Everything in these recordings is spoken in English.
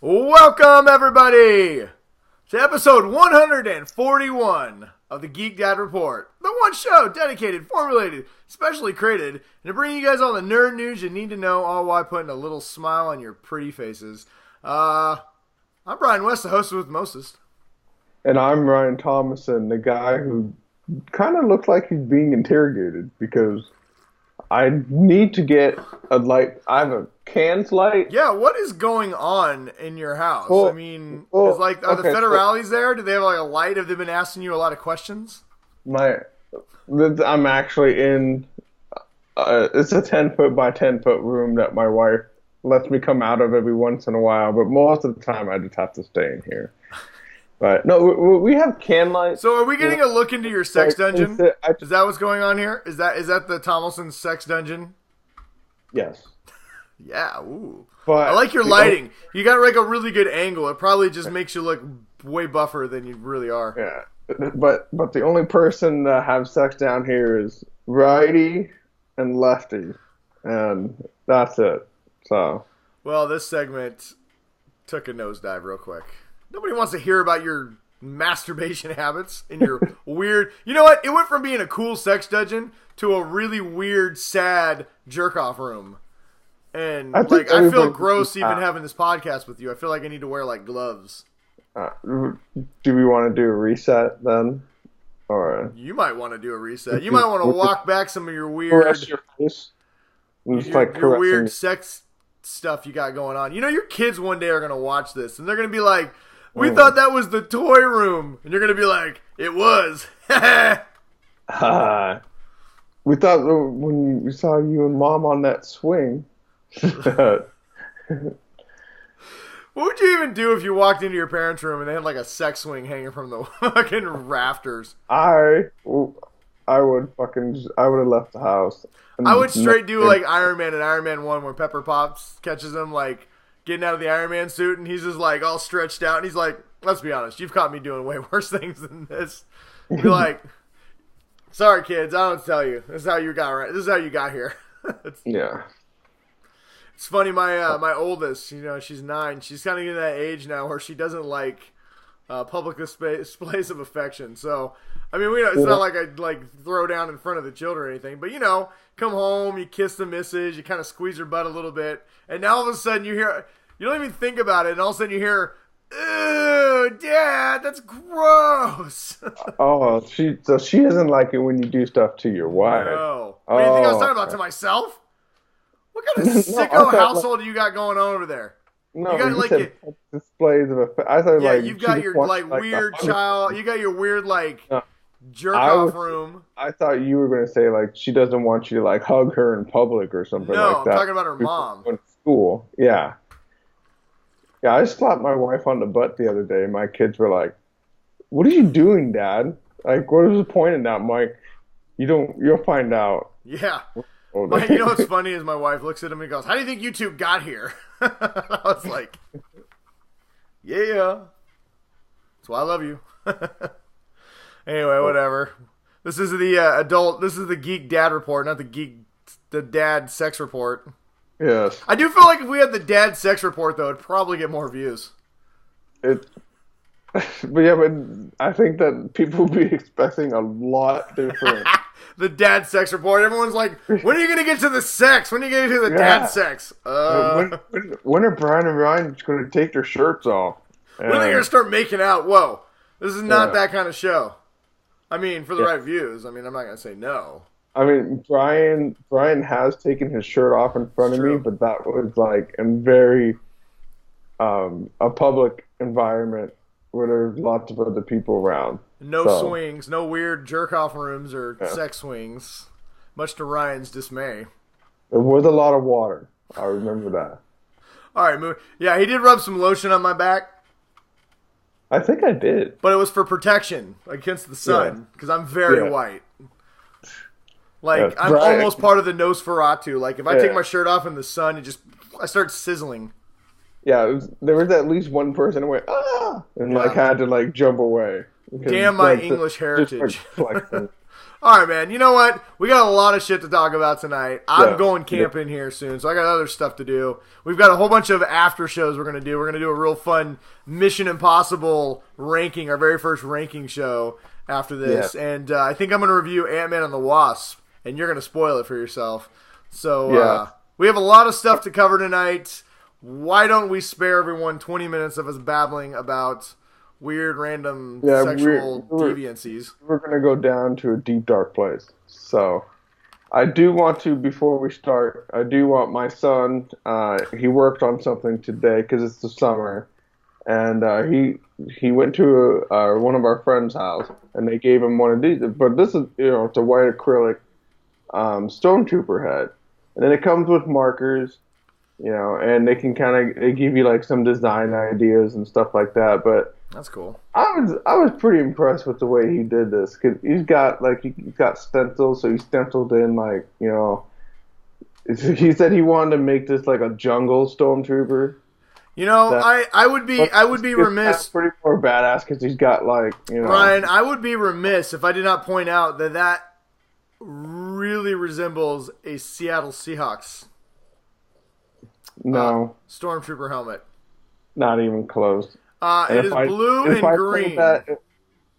Welcome, everybody, to episode 141 of the Geek Dad Report. The one show dedicated, formulated, specially created, and to bring you guys all the nerd news you need to know, all while putting a little smile on your pretty faces. I'm Brian West, the host with Moses. And I'm Ryan Thomason, the guy who kind of looks like he's being interrogated because I need to get a light. I have a cans light. Yeah, what is going on in your house? Well, are the federales there? Do they have like a light? Have they been asking you a lot of questions? I'm actually in. It's a 10-foot by 10-foot room that my wife lets me come out of every once in a while, but most of the time I just have to stay in here. But no, we have can lights. So are we getting a look into your sex dungeon? Is that what's going on here? Is that the Tomlinson sex dungeon? Yes. Yeah, ooh. But I like your lighting. You got like a really good angle. It probably just makes you look way buffer than you really are. Yeah. But the only person that have sex down here is righty and lefty. And that's it. So. Well, this segment took a nosedive real quick. Nobody wants to hear about your masturbation habits and your weird... You know what? It went from being a cool sex dungeon to a really weird, sad jerk-off room. And I feel gross even having this podcast with you. I feel like I need to wear like gloves. Do we want to do a reset then? Or you might want to do a reset. You might want to walk back some of your weird... your weird sex stuff you got going on. You know, your kids one day are going to watch this and they're going to be like... We thought that was the toy room. And you're going to be like, it was. We thought when we saw you and Mom on that swing. What would you even do if you walked into your parents' room and they had like a sex swing hanging from the fucking rafters? I would have left the house. I would straight do like Iron Man and Iron Man 1 where Pepper Potts catches him like getting out of the Iron Man suit, and he's just like all stretched out, and he's like, let's be honest, you've caught me doing way worse things than this. You're like, sorry kids, I don't tell you. This is how you got here. Yeah. It's funny, my oldest, she's 9. She's kind of getting that age now where she doesn't like public displays of affection. So, I mean, it's not like I like throw down in front of the children or anything, but come home, you kiss the missus, you kind of squeeze her butt a little bit, and now all of a sudden you don't even think about it, and all of a sudden you hear, "Ew, Dad, that's gross." Oh, she doesn't like it when you do stuff to your wife. No. What do you think I was talking about, to myself? What kind of sicko household do you got going on over there? No, you got said displays of affection. I thought you've got your weird child. You got your weird jerk off room. I thought you were going to say she doesn't want you to hug her in public or something like that. No, I'm talking about her mom. In school, yeah. Yeah, I slapped my wife on the butt the other day. My kids were like, "What are you doing, Dad? What was the point in that, Mike? You'll find out." Yeah. You know what's funny is my wife looks at him and goes, "How do you think you two got here?" I was like, "Yeah, that's why I love you." Anyway, whatever. This is the This is the Geek Dad Report, not the Dad Sex Report. Yes. I do feel like if we had the Dad Sex Report, though, it'd probably get more views. But I think that people will be expecting a lot different. The Dad Sex Report. Everyone's like, when are you going to get to the sex? When are you going to get to the dad sex? When are Brian and Ryan going to take their shirts off? When are they going to start making out? Whoa. This is not that kind of show. I mean, for the right views. I mean, I'm not going to say no. I mean, Brian has taken his shirt off in front of me, but that was in very a public environment where there's lots of other people around. No swings, no weird jerk-off rooms or sex swings, much to Ryan's dismay. There was a lot of water. I remember that. All right, move. Yeah, he did rub some lotion on my back. I think I did. But it was for protection against the sun, because I'm very white. I'm almost part of the Nosferatu. If I take my shirt off in the sun, I start sizzling. Yeah, there was at least one person who went, "Ah!" and had to jump away. Damn my English heritage. All right, man. You know what? We got a lot of shit to talk about tonight. I'm going camping here soon, so I got other stuff to do. We've got a whole bunch of after shows we're going to do. We're going to do a real fun Mission Impossible ranking, our very first ranking show after this. Yeah. And I think I'm going to review Ant-Man and the Wasp, and you're going to spoil it for yourself. So we have a lot of stuff to cover tonight. Why don't we spare everyone 20 minutes of us babbling about weird, random sexual deviancies? We're going to go down to a deep, dark place. So I do want to, before we start, I do want my son, he worked on something today because it's the summer, and he went to one of our friends' house, and they gave him one of these. But this is, it's a white acrylic stormtrooper head. And then it comes with markers, and they can they give you like some design ideas and stuff like that. But that's cool. I was pretty impressed with the way he did this, because he's got stencils, so he stenciled in he said he wanted to make this like a jungle stormtrooper. I would be remiss. Pretty more badass because he's got Ryan, I would be remiss if I did not point out that really resembles a Seattle Seahawks. No. Stormtrooper helmet. Not even close. It is blue and green.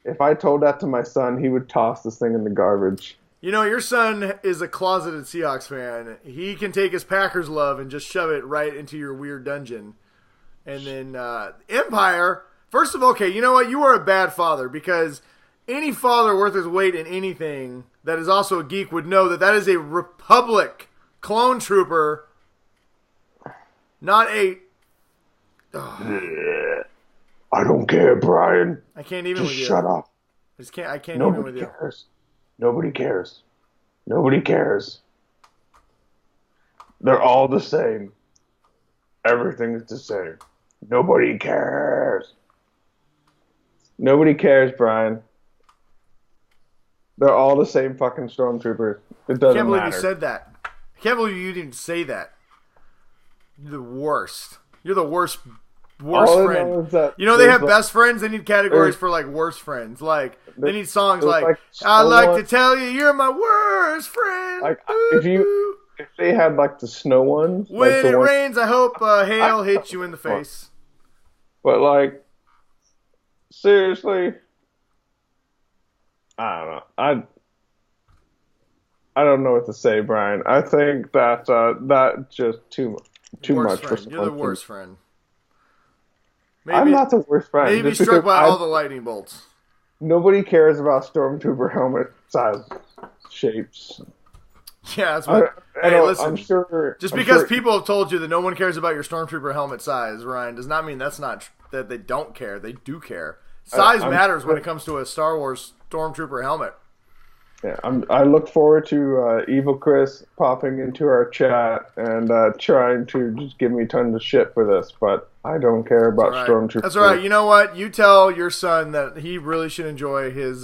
If I told that to my son, he would toss this thing in the garbage. Your son is a closeted Seahawks fan. He can take his Packers love and just shove it right into your weird dungeon. And then Empire, first of all, okay, you know what? You are a bad father, because any father worth his weight in anything that is also a geek would know that is a Republic clone trooper, not a... I don't care, Brian. I can't even just with you. Shut up. I can't even with you. Nobody cares. Nobody cares. They're all the same. Everything is the same. Nobody cares. Nobody cares, Brian. They're all the same fucking stormtroopers. It doesn't matter. I can't believe you said that. I can't believe you didn't say that. You're the worst. You're the worst friend. They have best friends. They need categories for like worst friends. Like they need songs like "I like to tell you you're my worst friend." Like if they had like the snow ones. When it rains, I hope hail hits you in the face. But like, seriously, I don't know. I don't know what to say, Brian. I think that just too much for someone. You're the worst friend. Maybe, I'm not the worst friend. Maybe struck by all the lightning bolts. Nobody cares about stormtrooper helmet size shapes. Yeah, that's what. Hey, listen. I'm sure. Just because people have told you that no one cares about your stormtrooper helmet size, Ryan, does not mean that they don't care. They do care. Size matters when it comes to a Star Wars stormtrooper helmet. Yeah, I look forward to Evil Chris popping into our chat and trying to just give me tons of shit for this, but I don't care about stormtroopers. That's all right. You know what? You tell your son that he really should enjoy his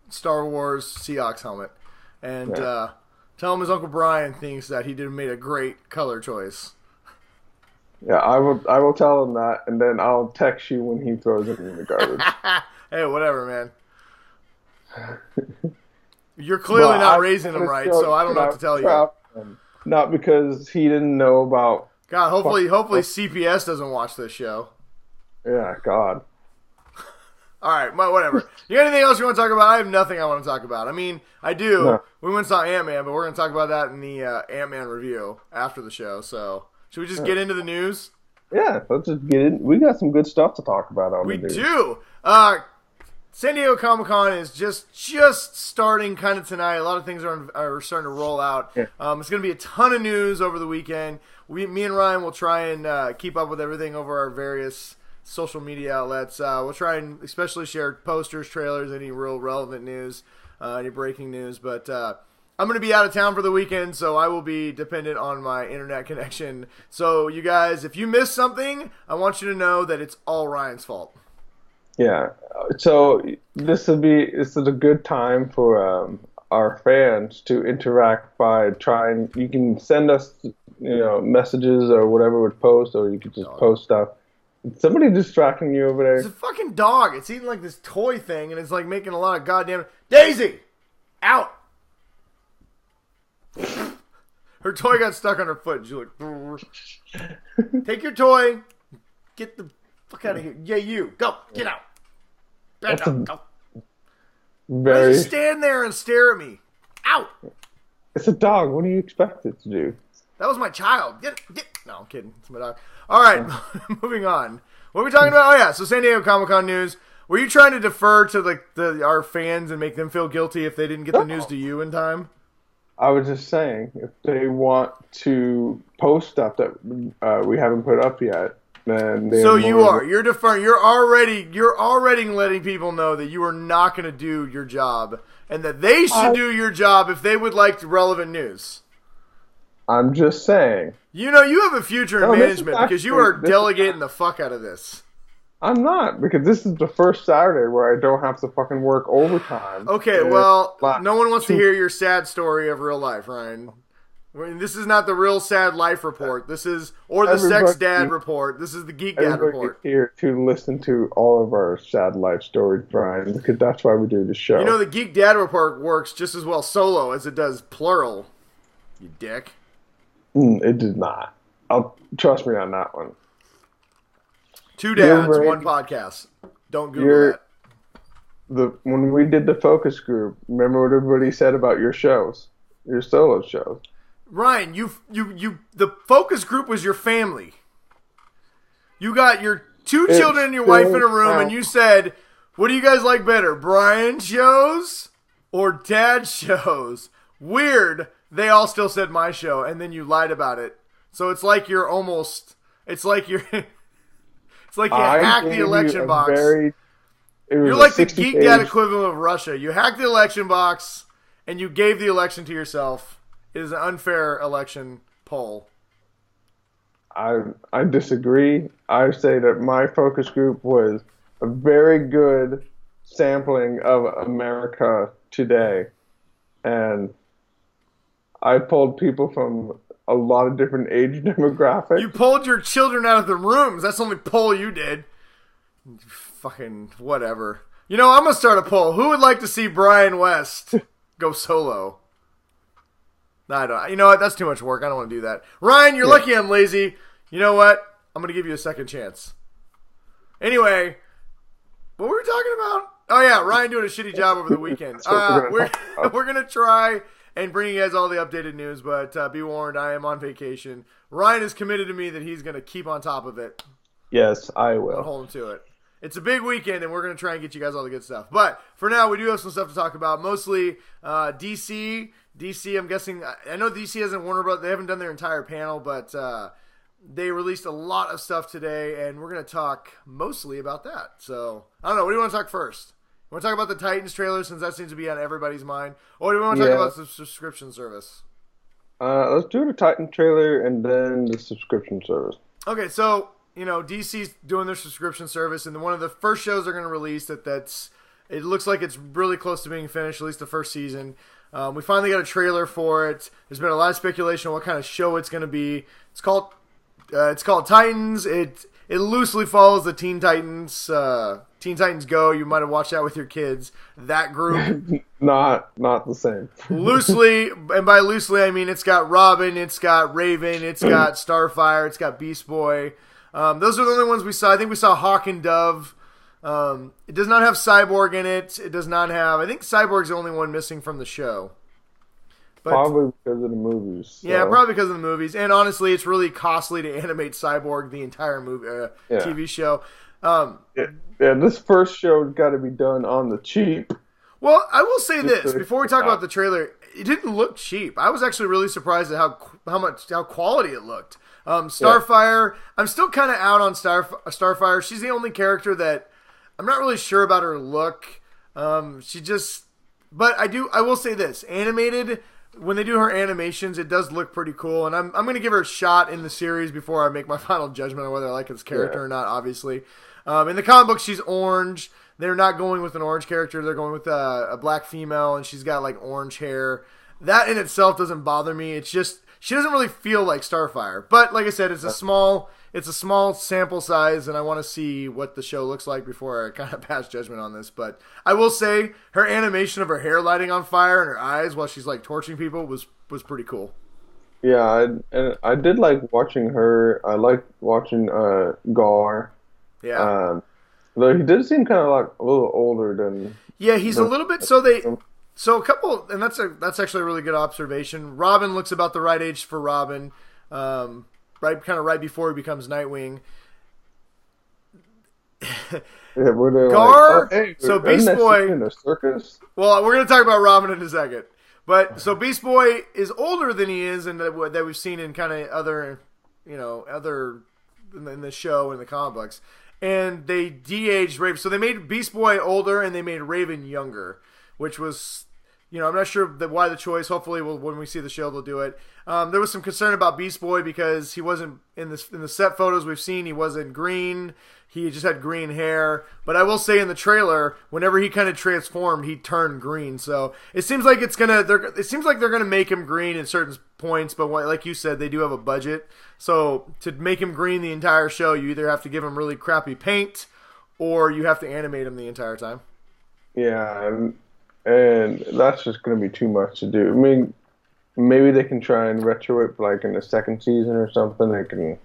Star Wars Seahawks helmet, and tell him his Uncle Brian thinks that he made a great color choice. Yeah, I will tell him that, and then I'll text you when he throws it in the garbage. Hey, whatever, man. You're clearly not raising him right, so I don't know what to tell you. Not because he didn't know about... God, hopefully CPS doesn't watch this show. Yeah, God. All right, whatever. You got anything else you want to talk about? I have nothing I want to talk about. I mean, I do. No. We went and saw Ant-Man, but we're going to talk about that in the Ant-Man review after the show. So, should we just get into the news? Yeah, let's just get in. We got some good stuff to talk about on the news. We do. San Diego Comic-Con is just starting kind of tonight. A lot of things are starting to roll out. Yeah. It's going to be a ton of news over the weekend. Me and Ryan will try and keep up with everything over our various social media outlets. We'll try and especially share posters, trailers, any real relevant news, any breaking news. But I'm going to be out of town for the weekend, so I will be dependent on my internet connection. So you guys, if you miss something, I want you to know that it's all Ryan's fault. Yeah, so this is a good time for our fans to interact by trying. You can send us, messages or whatever with post, or you could just post stuff. Is somebody distracting you over there? It's a fucking dog. It's eating like this toy thing, and it's like making a lot of goddamn Daisy. Out! Her toy got stuck on her foot. And she like, take your toy. Get the fuck out of here. Yeah, you. Go. Get out. Back up. Go. Why don't you stand there and stare at me? Out! It's a dog. What do you expect it to do? That was my child. Get. No, I'm kidding. It's my dog. All right, moving on. What are we talking about? Oh, yeah, so San Diego Comic-Con news. Were you trying to defer to our fans and make them feel guilty if they didn't get the news to you in time? I was just saying, if they want to post stuff that we haven't put up yet, then they. So you're deferring. You're already letting people know that you are not going to do your job, and that they should do your job if they would like relevant news. I'm just saying. You know, you have a future in management because you are delegating the fuck out of this. I'm not, because this is the first Saturday where I don't have to fucking work overtime. Okay, well, no one wants to hear your sad story of real life, Ryan. This is not the real sad life report. This is, or the sex dad report. This is the Geek Dad Report. Here to listen to all of our sad life stories, Brian, because that's why we do the show. You know, the Geek Dad Report works just as well solo as it does plural, you dick. It did not. Trust me on that one. 2 dads, 1 podcast. Don't Google that. When we did the focus group, remember what everybody said about your shows, your solo shows. Ryan, the focus group was your family. You got your 2 children and your wife in a room, and you said, "What do you guys like better, Brian shows or Dad shows?" Weird. They all still said my show, and then you lied about it. So it's like you're almost. It's like you're. It's like you hacked the election box. You're like the Geek Dad equivalent of Russia. You hacked the election box, and you gave the election to yourself. It is an unfair election poll. I disagree. I say that my focus group was a very good sampling of America today. And I pulled people from a lot of different age demographics. You pulled your children out of the rooms. That's the only poll you did. Fucking whatever. You know, I'm going to start a poll. Who would like to see Brian West go solo? No, I don't. You know what? That's too much work. I don't want to do that. Ryan, you're lucky I'm lazy. You know what? I'm going to give you a second chance. Anyway, what were we talking about? Oh, yeah, Ryan doing a shitty job over the weekend. We're going to try and bring you guys all the updated news, but be warned, I am on vacation. Ryan is committed to me that he's going to keep on top of it. Yes, I will. I'll hold him to it. It's a big weekend, and we're going to try and get you guys all the good stuff. But for now, we do have some stuff to talk about. Mostly DC. DC, I'm guessing. I know DC hasn't Warner Bros. They haven't done their entire panel, but they released a lot of stuff today, and we're going to talk mostly about that. So, I don't know. What do you want to talk first? You want to talk about the Titans trailer, since that seems to be on everybody's mind? Or do we want to talk about the subscription service? Let's do the Titan trailer and then the subscription service. Okay, so, you know, DC's doing their subscription service, and one of the first shows they're going to release it looks like it's really close to being finished, at least the first season. We finally got a trailer for it. There's been a lot of speculation on what kind of show it's going to be. It's called Titans. It loosely follows the Teen Titans. Teen Titans Go. You might have watched that with your kids. That group. Not the same. Loosely, and by loosely I mean it's got Robin, it's got Raven, it's got Starfire, it's got Beast Boy. Those are the only ones we saw. I think we saw Hawk and Dove. It does not have Cyborg in it. It does not have. I think Cyborg's the only one missing from the show. But, probably because of the movies. So. Yeah, probably because of the movies. And honestly, it's really costly to animate Cyborg, the entire movie, TV show. This first show's got to be done on the cheap. Well, I will say this before we talk about the trailer. It didn't look cheap. I was actually really surprised at how quality it looked. Starfire. I'm still kind of out on Starfire. She's the only character that I'm not really sure about her look. But I will say this: animated. When they do her animations, it does look pretty cool, and I'm going to give her a shot in the series before I make my final judgment on whether I like this character or not, obviously. In the comic book, she's orange. They're not going with an orange character. They're going with a black female, and she's got, like, orange hair. That in itself doesn't bother me. It's just, she doesn't really feel like Starfire. But, like I said, it's a small it's a small sample size, and I want to see what the show looks like before I kind of pass judgment on this. But I will say her animation of her hair lighting on fire and her eyes while she's like torching people was pretty cool. Yeah, and I did like watching her. I liked watching Gar. Yeah. Though he did seem kind of like a little older than. Yeah, he's a little bit. So a couple, and that's actually a really good observation. Robin looks about the right age for Robin, right before he becomes Nightwing. Yeah, were they Gar, like, oh, hey, so Beast Boy in a circus. Well, we're going to talk about Robin in a second. But so Beast Boy is older than he is, and that we've seen in kind of other in the show and the comic books. And they de-aged Raven. So they made Beast Boy older and they made Raven younger, which was, I'm not sure why the choice. Hopefully, when we see the show, they'll do it. There was some concern about Beast Boy because he wasn't in the set photos we've seen. He wasn't green. He just had green hair. But I will say in the trailer, whenever he kind of transformed, he turned green. So it seems like they're gonna make him green in certain points. But like you said, they do have a budget. So to make him green the entire show, you either have to give him really crappy paint, or you have to animate him the entire time. Yeah, and that's just going to be too much to do. I mean, maybe they can try and retro it, like in the second season or something. They can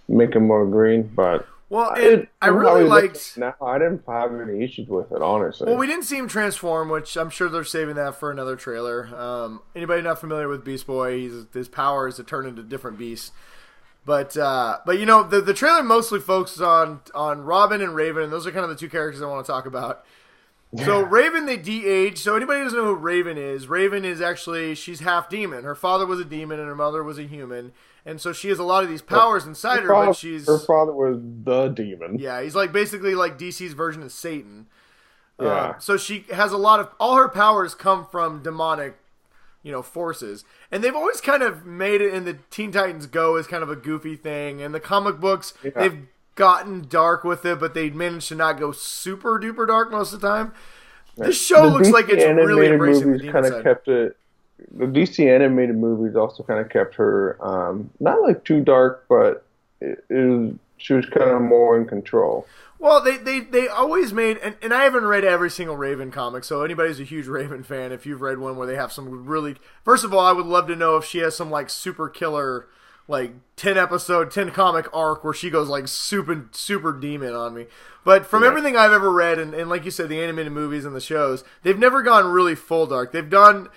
make him more green, but I really liked. Now I didn't have any issues with it, honestly. Well, we didn't see him transform, which I'm sure they're saving that for another trailer. Anybody not familiar with Beast Boy? His power is to turn into different beasts. But the trailer mostly focuses on Robin and Raven, and those are kind of the two characters I want to talk about. So Raven, they de-aged. So anybody who doesn't know who Raven is actually, she's half demon. Her father was a demon and her mother was a human. And so she has a lot of these powers inside her, but her father was the demon. Yeah, he's basically like DC's version of Satan. Yeah. So she has all her powers come from demonic, forces. And they've always kind of made it in the Teen Titans Go as kind of a goofy thing. And the comic books, they've gotten dark with it, but they managed to not go super duper dark most of the time. This show looks like it's really embracing the demon side. Kept it. The DC animated movies also kind of kept her not like too dark, but she was kind of more in control. Well, they always made, and I haven't read every single Raven comic, so anybody who's a huge Raven fan, if you've read one where they have some really, first of all, I would love to know if she has some like super killer, like 10 comic arc where she goes like super demon on me. But from everything I've ever read, and like you said, the animated movies and the shows, they've never gone really full dark. They've done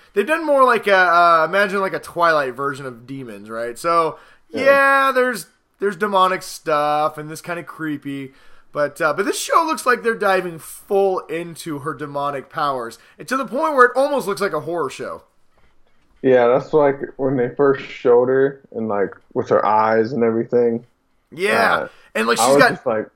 more like imagine like a Twilight version of demons, right? So there's demonic stuff and this kind of creepy. But this show looks like they're diving full into her demonic powers, and to the point where it almost looks like a horror show. Yeah, that's like when they first showed her, and like with her eyes and everything. Yeah, and like she's got.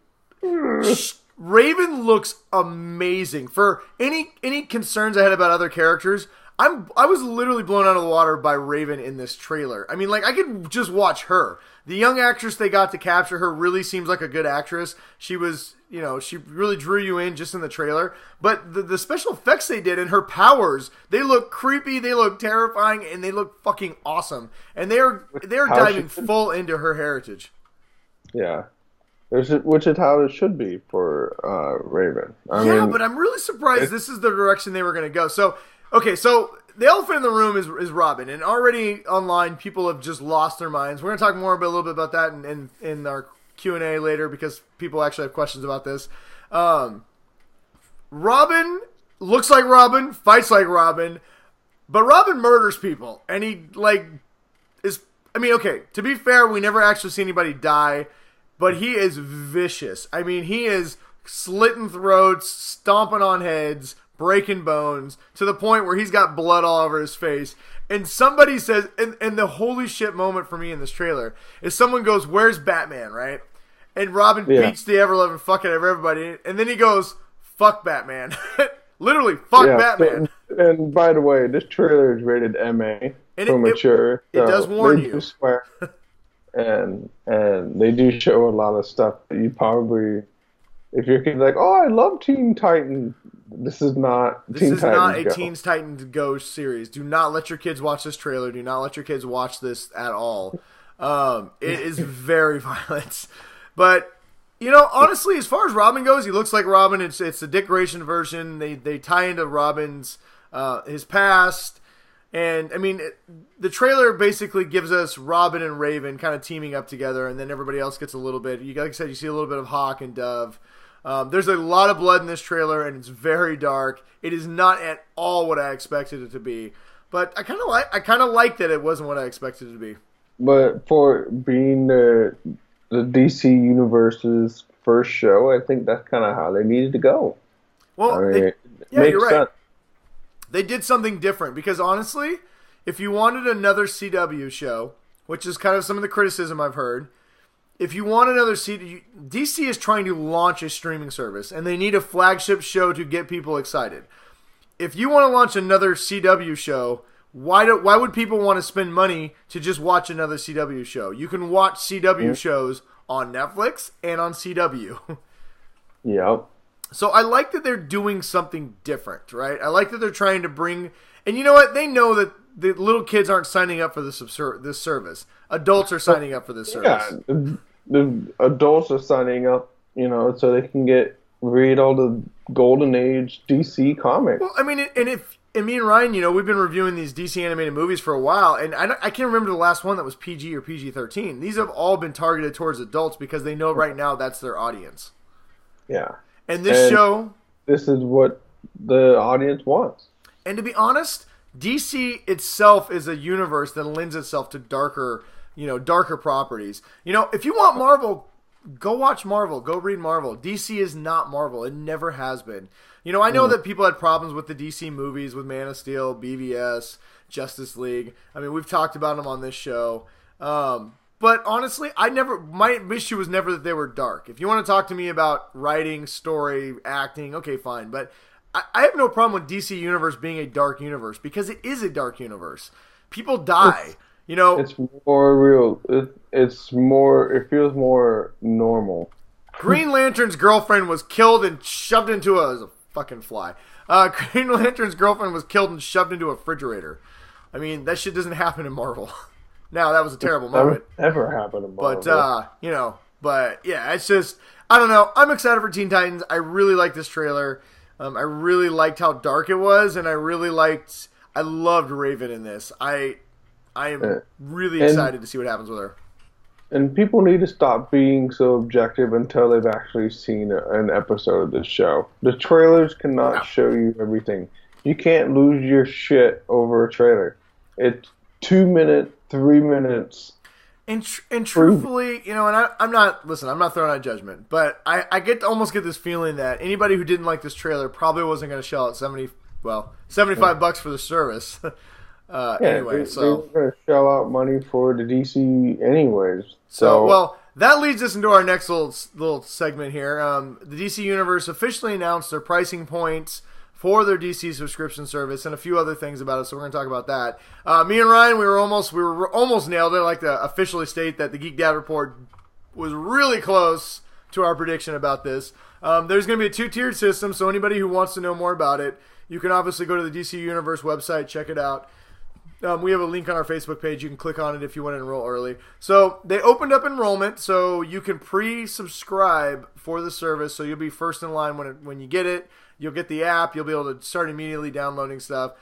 Raven looks amazing. For any concerns I had about other characters, I was literally blown out of the water by Raven in this trailer. I mean, like I could just watch her. The young actress they got to capture her really seems like a good actress. She was, she really drew you in just in the trailer. But the special effects they did and her powers, they look creepy, they look terrifying, and they look fucking awesome. And they're diving full into her heritage. Yeah. Which is how it should be for Raven. I mean, but I'm really surprised this is the direction they were going to go. So, okay, so the elephant in the room is Robin, and already online people have just lost their minds. We're going to talk more a little bit about that in our Q&A later because people actually have questions about this. Robin looks like Robin, fights like Robin, but Robin murders people, and he to be fair, we never actually see anybody die. But he is vicious. I mean, he is slitting throats, stomping on heads, breaking bones, to the point where he's got blood all over his face. And somebody says, and the holy shit moment for me in this trailer is someone goes, "Where's Batman?" Right? And Robin beats the ever-loving fuck out of everybody. And then he goes, "Fuck Batman." Literally, fuck Batman. And by the way, this trailer is rated MA for mature. It does warn you. Swear. And they do show a lot of stuff that you probably, if your kid's like, "Oh, I love Teen Titans," this is not a Teen Titans Go series. Do not let your kids watch this trailer. Do not let your kids watch this at all. It is very violent. But, you know, honestly, as far as Robin goes, he looks like Robin. It's the Dick Grayson version. They tie into Robin's his past. And, I mean, the trailer basically gives us Robin and Raven kind of teaming up together, and then everybody else gets a little bit. Like I said, you see a little bit of Hawk and Dove. There's a lot of blood in this trailer, and it's very dark. It is not at all what I expected it to be. But I kind of like that it wasn't what I expected it to be. But for being the DC Universe's first show, I think that's kind of how they needed to go. Well, I mean, you're right. Sense. They did something different because honestly, if you wanted another CW show, which is kind of some of the criticism I've heard, if you want another DC is trying to launch a streaming service, and they need a flagship show to get people excited. If you want to launch another CW show, why would people want to spend money to just watch another CW show? You can watch CW shows on Netflix and on CW. Yep. So I like that they're doing something different, right? I like that they're trying to bring... And you know what? They know that the little kids aren't signing up for this service. Adults are signing up for this service. Yeah, the adults are signing up, you know, so they can read all the Golden Age DC comics. Well, I mean, and me and Ryan, you know, we've been reviewing these DC animated movies for a while, and I can't remember the last one that was PG or PG-13. These have all been targeted towards adults because they know right now that's their audience. Yeah. And this show... This is what the audience wants. And to be honest, DC itself is a universe that lends itself to darker properties. You know, if you want Marvel, go watch Marvel. Go read Marvel. DC is not Marvel. It never has been. You know, I know that people had problems with the DC movies, with Man of Steel, BVS, Justice League. I mean, we've talked about them on this show. But honestly, my issue was never that they were dark. If you want to talk to me about writing, story, acting, okay, fine. But I have no problem with DC Universe being a dark universe because it is a dark universe. People die. You know, it's more real. It feels more normal. Green Lantern's girlfriend was killed and shoved into a fucking fly. Green Lantern's girlfriend was killed and shoved into a refrigerator. I mean, that shit doesn't happen in Marvel. Now, that was a terrible moment. That would never happen in Marvel. But yeah, it's just, I don't know. I'm excited for Teen Titans. I really like this trailer. I really liked how dark it was, and I loved Raven in this. I am really excited to see what happens with her. And people need to stop being so objective until they've actually seen an episode of this show. The trailers cannot show you everything. You can't lose your shit over a trailer. It's 2 minutes, 3 minutes. And truthfully, you know, and I'm not throwing out judgment, but I almost get this feeling that anybody who didn't like this trailer probably wasn't going to shell out $75 for the service. Anyway, they're going to shell out money for the DC anyways. So that leads us into our next little segment here. The DC Universe officially announced their pricing points for their DC subscription service and a few other things about it, so we're going to talk about that. Me and Ryan, we were almost nailed it. I'd like to officially state that the Geek Dad Report was really close to our prediction about this. There's going to be a 2-tiered system, so anybody who wants to know more about it, you can obviously go to the DC Universe website, check it out. We have a link on our Facebook page. You can click on it if you want to enroll early. So they opened up enrollment, so you can pre-subscribe for the service, so you'll be first in line when you get it. You'll get the app. You'll be able to start immediately downloading stuff.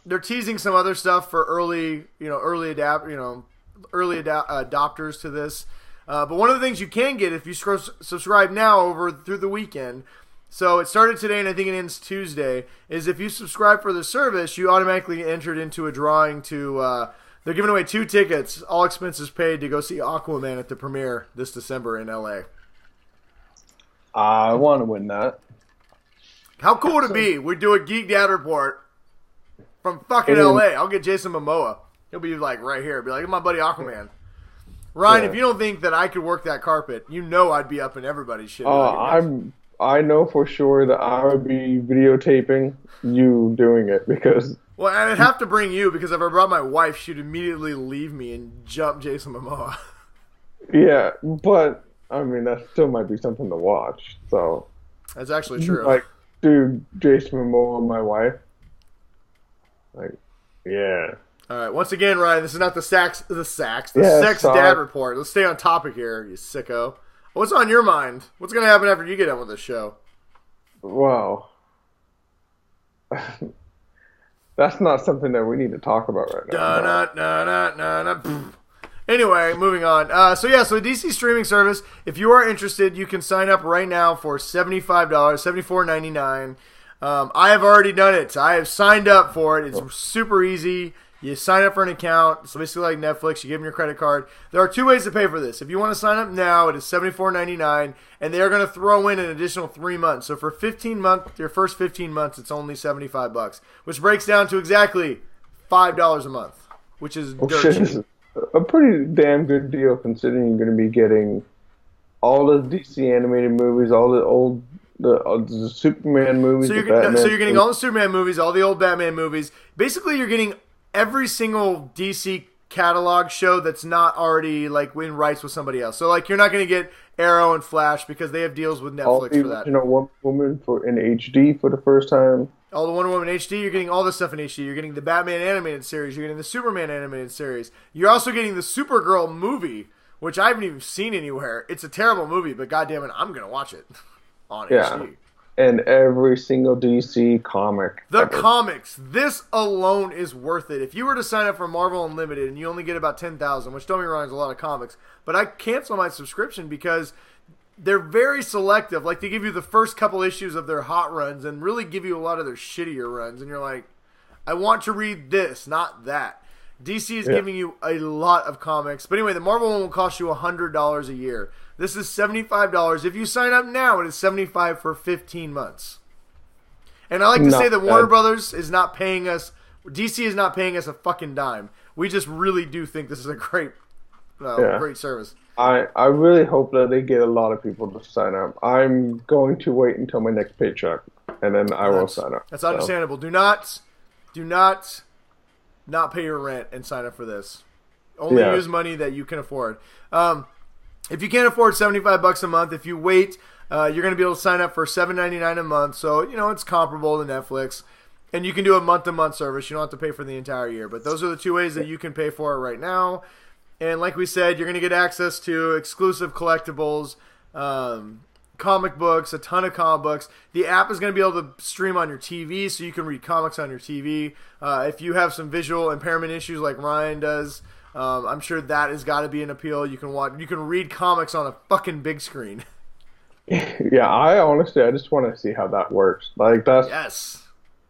They're teasing some other stuff for early adopters to this. But one of the things you can get if you subscribe now through the weekend, so it started today and I think it ends Tuesday, is if you subscribe for the service, you automatically entered into a drawing to, they're giving away 2 tickets, all expenses paid, to go see Aquaman at the premiere this December in LA. I want to win that. How cool would it be? We do a Geek Dad Report from fucking LA. I'll get Jason Momoa. He'll be like right here. Be like, my buddy Aquaman. Ryan, if you don't think that I could work that carpet, you know I'd be up in everybody's shit. I know for sure that I would be videotaping you doing it because... Well, I'd have to bring you because if I brought my wife, she'd immediately leave me and jump Jason Momoa. Yeah, but, I mean, that still might be something to watch, so... That's actually true. Like, dude, Jason Momoa and my wife. Like, yeah. All right. Once again, Ryan, this is not the Sex sorry. Dad Report. Let's stay on topic here, you sicko. What's on your mind? What's going to happen after you get done with this show? Wow. That's not something that we need to talk about right now. Anyway, moving on. So the DC streaming service, if you are interested, you can sign up right now for $75, $74.99. I have already done it. I have signed up for it. It's super easy. You sign up for an account. It's basically like Netflix. You give them your credit card. There are 2 ways to pay for this. If you want to sign up now, it is $74.99, and they are going to throw in an additional 3 months. So for 15 months, your first 15 months, it's only $75, which breaks down to exactly $5 a month, which is dirt cheap. A pretty damn good deal considering you're going to be getting all the DC animated movies, all the Superman movies. So you're getting all the Superman movies, all the old Batman movies. Basically, you're getting every single DC catalog show that's not already like in rights with somebody else. So like you're not going to get Arrow and Flash because they have deals with Netflix for that. Wonder Woman in HD for the first time. All the Wonder Woman HD, you're getting all this stuff in HD. You're getting the Batman animated series. You're getting the Superman animated series. You're also getting the Supergirl movie, which I haven't even seen anywhere. It's a terrible movie, but goddammit, I'm going to watch it on HD. And every single DC comic. Comics. This alone is worth it. If you were to sign up for Marvel Unlimited and you only get about 10,000, which don't get me wrong, is a lot of comics, but I cancel my subscription because they're very selective. Like, they give you the first couple issues of their hot runs and really give you a lot of their shittier runs. And you're like, I want to read this, not that. DC is giving you a lot of comics. But anyway, the Marvel one will cost you $100 a year. This is $75. If you sign up now, it is $75 for 15 months. And I like to say that Warner Brothers is not paying us, DC is not paying us a fucking dime. We just really do think this is a great service. I really hope that they get a lot of people to sign up. I'm going to wait until my next paycheck, and then I will sign up. That's understandable. Do not pay your rent and sign up for this. Only use money that you can afford. If you can't afford $75 a month, if you wait, you're going to be able to sign up for $7.99 a month. So, it's comparable to Netflix. And you can do a month-to-month service. You don't have to pay for the entire year. But those are the 2 ways that you can pay for it right now. And like we said, you're going to get access to exclusive collectibles, comic books, a ton of comic books. The app is going to be able to stream on your TV, so you can read comics on your TV. If you have some visual impairment issues like Ryan does, I'm sure that has got to be an appeal. You can read comics on a fucking big screen. Yeah, I just want to see how that works. Like yes,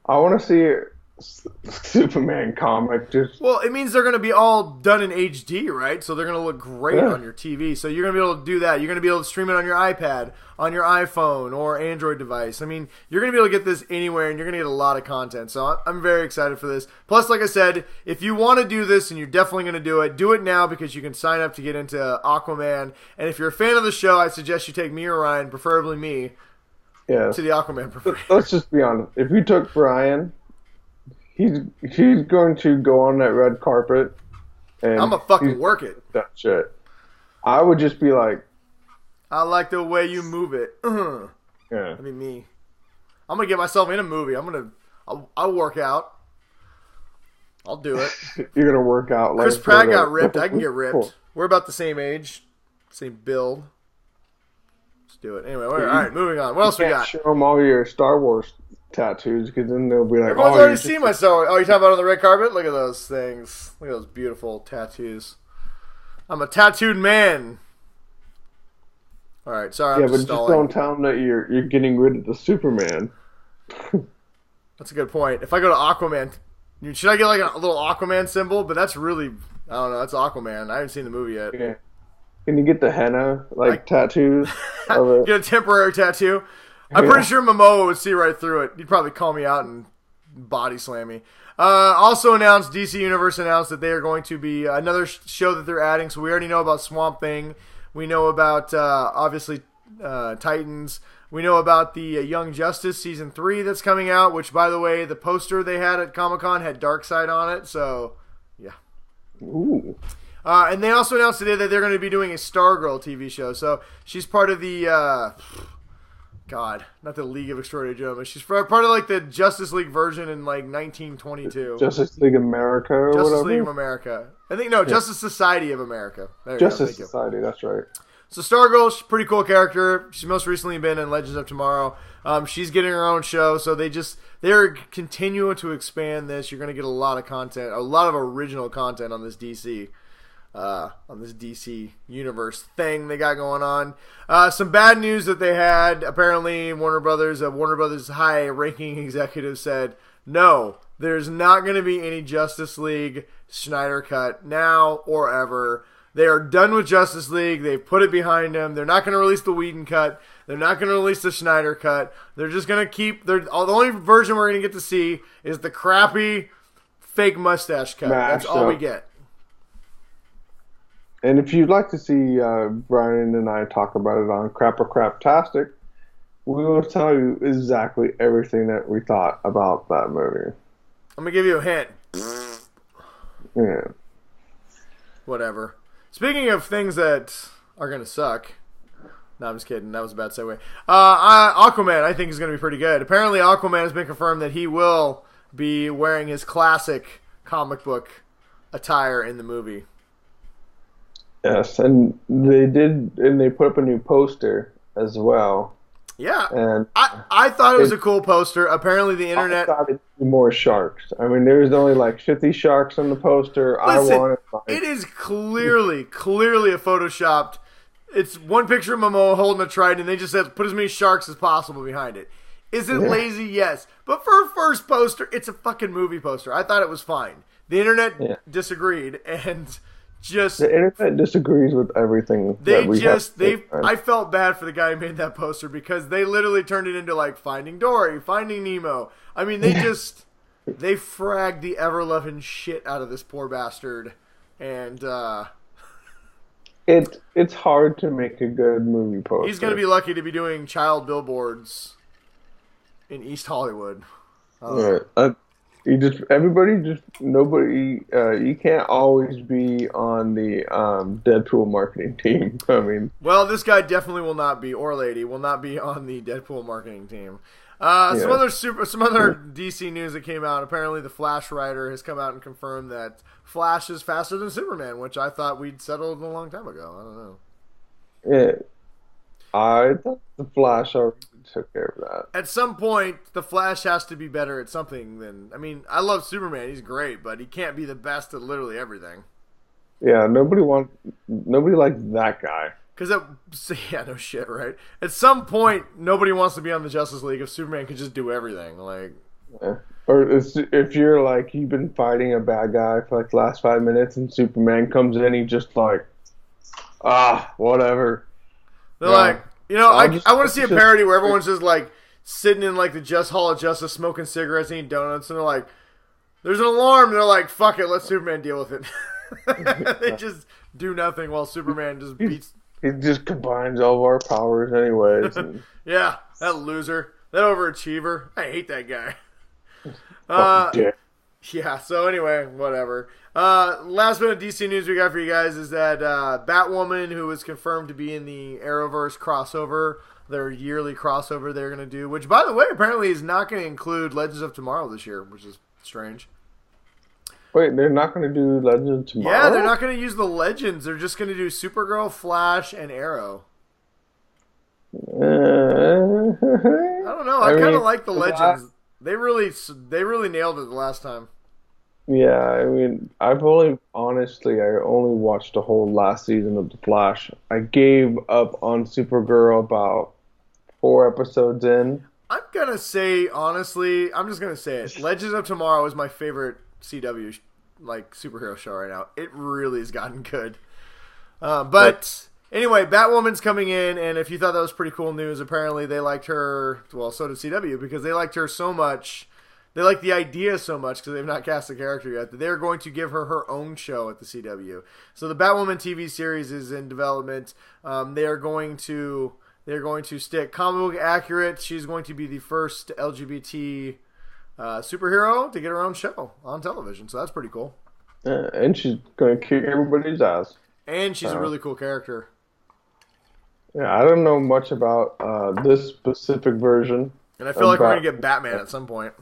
I want to see Superman comic. Well, it means they're going to be all done in HD, right? So they're going to look great on your TV. So you're going to be able to do that. You're going to be able to stream it on your iPad, on your iPhone, or Android device. I mean, you're going to be able to get this anywhere, and you're going to get a lot of content. So I'm very excited for this. Plus, like I said, if you want to do this, and you're definitely going to do it now because you can sign up to get into Aquaman. And if you're a fan of the show, I suggest you take me or Ryan, preferably me, to the Aquaman parade. Let's just be honest. If you took Brian, he's going to go on that red carpet, and I'm gonna fucking work it. That shit. I would just be like, I like the way you move it. Yeah. I mean, me. I'm gonna get myself in a movie. I'll work out. I'll do it. You're gonna work out. Chris Pratt got ripped. I can get ripped. We're about the same age, same build. Let's do it. Anyway, all right, moving on. What else we got? Show them all your Star Wars tattoos, because then they'll be like, everyone's already seen my Star Wars. Oh, you talking about on the red carpet? Look at those things. Look at those beautiful tattoos. I'm a tattooed man. All right, sorry. Yeah, but just don't tell them that you're getting rid of the Superman. That's a good point. If I go to Aquaman, should I get like a little Aquaman symbol? But that's really, I don't know. That's Aquaman. I haven't seen the movie yet. Yeah. Can you get the henna tattoos? Get a temporary tattoo. I'm pretty sure Momoa would see right through it. He'd probably call me out and body slam me. Also announced, DC Universe announced that they are going to be another show that they're adding. So we already know about Swamp Thing. We know about, obviously, Titans. We know about the Young Justice Season 3 that's coming out, which, by the way, the poster they had at Comic-Con had Darkseid on it. So, yeah. Ooh. And they also announced today that they're going to be doing a Stargirl TV show. So she's part of the God, not the League of Extraordinary Gentlemen. She's part of like the Justice League version in like 1922. Justice League America or Justice whatever? League of America. I think, no, yeah. Justice Society of America. There Justice Society, that's right. So Stargirl, she's a pretty cool character. She's most recently been in Legends of Tomorrow. She's getting her own show, so they're continuing to expand this. You're going to get a lot of content, a lot of original content on this DC universe thing they got going on. Some bad news that they had. Apparently, Warner Brothers high-ranking executive said, no, there's not going to be any Justice League Snyder Cut now or ever. They are done with Justice League. They've put it behind them. They're not going to release the Whedon cut. They're not going to release the Snyder cut. They're just going to keep... the only version we're going to get to see is the crappy fake mustache cut. That's all we get. And if you'd like to see Brian and I talk about it on Crap or Craptastic, we will tell you exactly everything that we thought about that movie. I'm going to give you a hint. Yeah. Whatever. Speaking of things that are going to suck. No, I'm just kidding. That was a bad segue. Aquaman, I think, is going to be pretty good. Apparently, Aquaman has been confirmed that he will be wearing his classic comic book attire in the movie. Yes, and they put up a new poster as well. Yeah, and I thought it was a cool poster. Apparently, the internet... I thought it'd be more sharks. I mean, there was only like 50 sharks on the poster. Listen, it is clearly a photoshopped... It's one picture of Momoa holding a trident, and they just said, put as many sharks as possible behind it. Is it lazy? Yes. But for a first poster, it's a fucking movie poster. I thought it was fine. The internet disagreed, and... the internet disagrees with everything. I felt bad for the guy who made that poster because they literally turned it into like Finding Dory, Finding Nemo. I mean, they fragged the ever-loving shit out of this poor bastard, and it's hard to make a good movie poster. He's gonna be lucky to be doing child billboards in East Hollywood. Nobody. You can't always be on the Deadpool marketing team. I mean, well, this guy definitely will not be, or lady will not be on the Deadpool marketing team. Some other DC news that came out. Apparently, the Flash writer has come out and confirmed that Flash is faster than Superman, which I thought we'd settled a long time ago. I don't know. Yeah, I thought the Flash already took care of that. At some point, the Flash has to be better at something than... I mean, I love Superman. He's great, but he can't be the best at literally everything. Yeah, nobody likes that guy. No shit, right? At some point, nobody wants to be on the Justice League if Superman could just do everything. Like, yeah. Or if you're like, you've been fighting a bad guy for like the last 5 minutes and Superman comes in, he just like, whatever. They're like... I want to see a parody where everyone's just like sitting in like the Hall of Justice, smoking cigarettes, eating donuts, and they're like, "There's an alarm." And they're like, "Fuck it, let Superman deal with it." They just do nothing while Superman just beats. He just combines all of our powers, anyways. And... yeah, that loser, that overachiever. I hate that guy. Yeah. So anyway, whatever. Last bit of DC news we got for you guys is that Batwoman, who was confirmed to be in the Arrowverse crossover, their yearly crossover they're going to do, which, by the way, apparently is not going to include Legends of Tomorrow this year, which is strange. Wait, they're not going to do Legends of Tomorrow? Yeah, they're not going to use the Legends. They're just going to do Supergirl, Flash, and Arrow. I don't know. I kind of like the Legends. They really nailed it the last time. Yeah, I mean, I only watched the whole last season of The Flash. I gave up on Supergirl about 4 episodes in. I'm gonna say, honestly, I'm just gonna say it. Legends of Tomorrow is my favorite CW superhero show right now. It really has gotten good. But anyway, Batwoman's coming in, and if you thought that was pretty cool news, apparently they liked her. Well, so did CW, because they liked her so much. They like the idea so much because they've not cast the character yet that they're going to give her her own show at the CW. So the Batwoman TV series is in development. They're going to stick comic book accurate. She's going to be the first LGBT superhero to get her own show on television. So that's pretty cool. And she's going to kick everybody's ass. And she's a really cool character. Yeah, I don't know much about this specific version And I feel of like we're gonna Batman. get Batman at some point.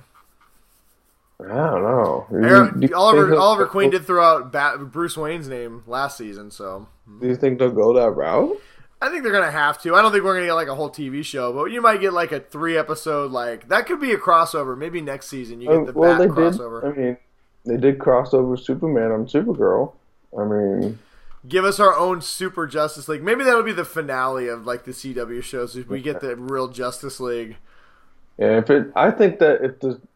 I don't know. Do you think Oliver Queen did throw out Bruce Wayne's name last season, so do you think they'll go that route? I think they're gonna have to. I don't think we're gonna get like a whole TV show, but you might get like a 3-episode. Like that could be a crossover. Maybe next season you get the Well, Bat they crossover. did. I mean, they did cross over Superman on Supergirl. I mean, Give us our own Super Justice League. Maybe that'll be the finale of like the CW shows. If we get the real Justice League. yeah. I think that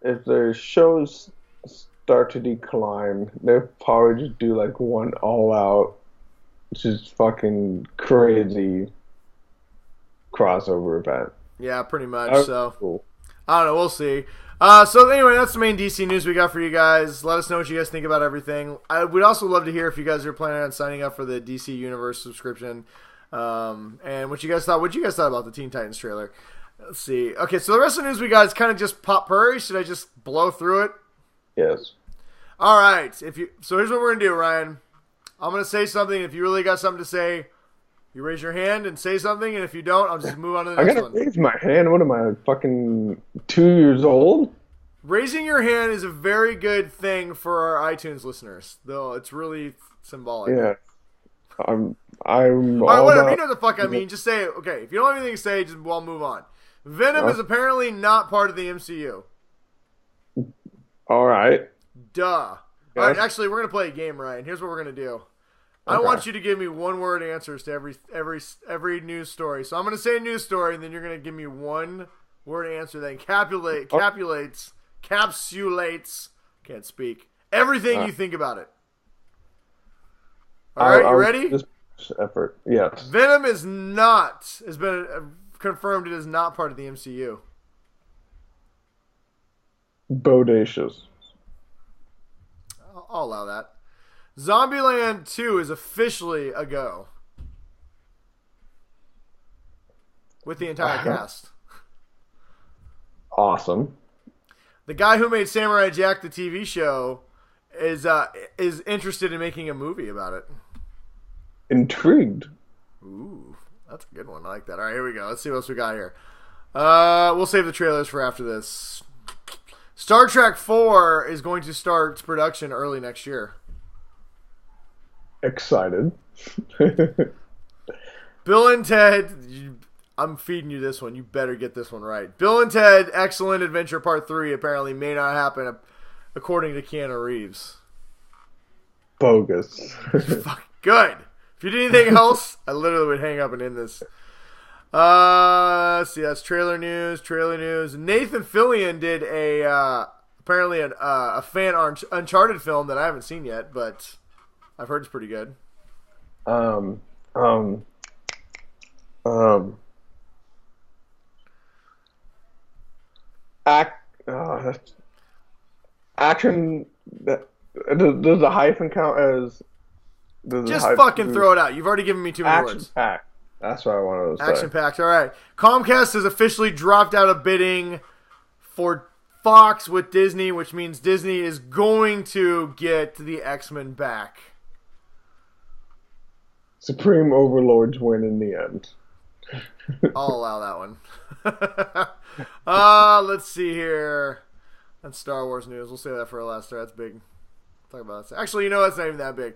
if the shows start to decline, they'll probably just do like one all out, just fucking crazy crossover event. Yeah, pretty much. That would So be cool. I don't know. We'll see. So anyway, that's the main DC news we got for you guys. Let us know what you guys think about everything. I would also love to hear if you guys are planning on signing up for the DC Universe subscription, and what you guys thought. What you guys thought about the Teen Titans trailer? Let's see. Okay, so the rest of the news we got is kind of just pop prairie. Should I just blow through it? Yes. All right. So here's what we're gonna do, Ryan. I'm gonna say something. If you really got something to say, you raise your hand and say something, and if you don't, I'll just move on to the I next gotta one. raise my hand. What am I, fucking 2 years old? Raising your hand is a very good thing for our iTunes listeners, though it's really symbolic. Yeah. I'm All right, all whatever. You about. know what the fuck I mean. Just say it. Okay, if you don't have anything to say, we'll move on. Venom is apparently not part of the MCU. All right. Duh. All Yes. right, actually, we're gonna play a game, Ryan. Here's what we're gonna do. I Okay. want you to give me one-word answers to every news story. So I'm gonna say a news story, and then you're gonna give me one-word answer that encapsulates. Can't speak. Everything you think about it. All right, you ready? This effort. Yes. Venom has been confirmed it is not part of the MCU. Bodacious. I'll allow that. Zombieland 2 is officially a go. With the entire cast. Awesome. The guy who made Samurai Jack the TV show is interested in making a movie about it. Intrigued. Ooh, that's a good one. I like that. All right, here we go. Let's see what else we got here. We'll save the trailers for after this. Star Trek 4 is going to start production early next year. Excited. Bill and Ted, I'm feeding you this one. You better get this one right. Bill and Ted Excellent Adventure Part 3 apparently may not happen, according to Keanu Reeves. Bogus. Fuck, good. If you did anything else, I literally would hang up and end this. Let's see, that's trailer news. Nathan Fillion did apparently a fan Uncharted film that I haven't seen yet, but I've heard it's pretty good. Action. Does the hyphen count as? Just fucking throw it out. You've already given me too many words. Action packed. That's what I wanted to say. Action packed. All right. Comcast has officially dropped out of bidding for Fox with Disney, which means Disney is going to get the X-Men back. Supreme Overlords win in the end. I'll allow that one. Let's see here. That's Star Wars news. We'll save that for our last. That's big. Talk about that. Actually, you know that's not even that big.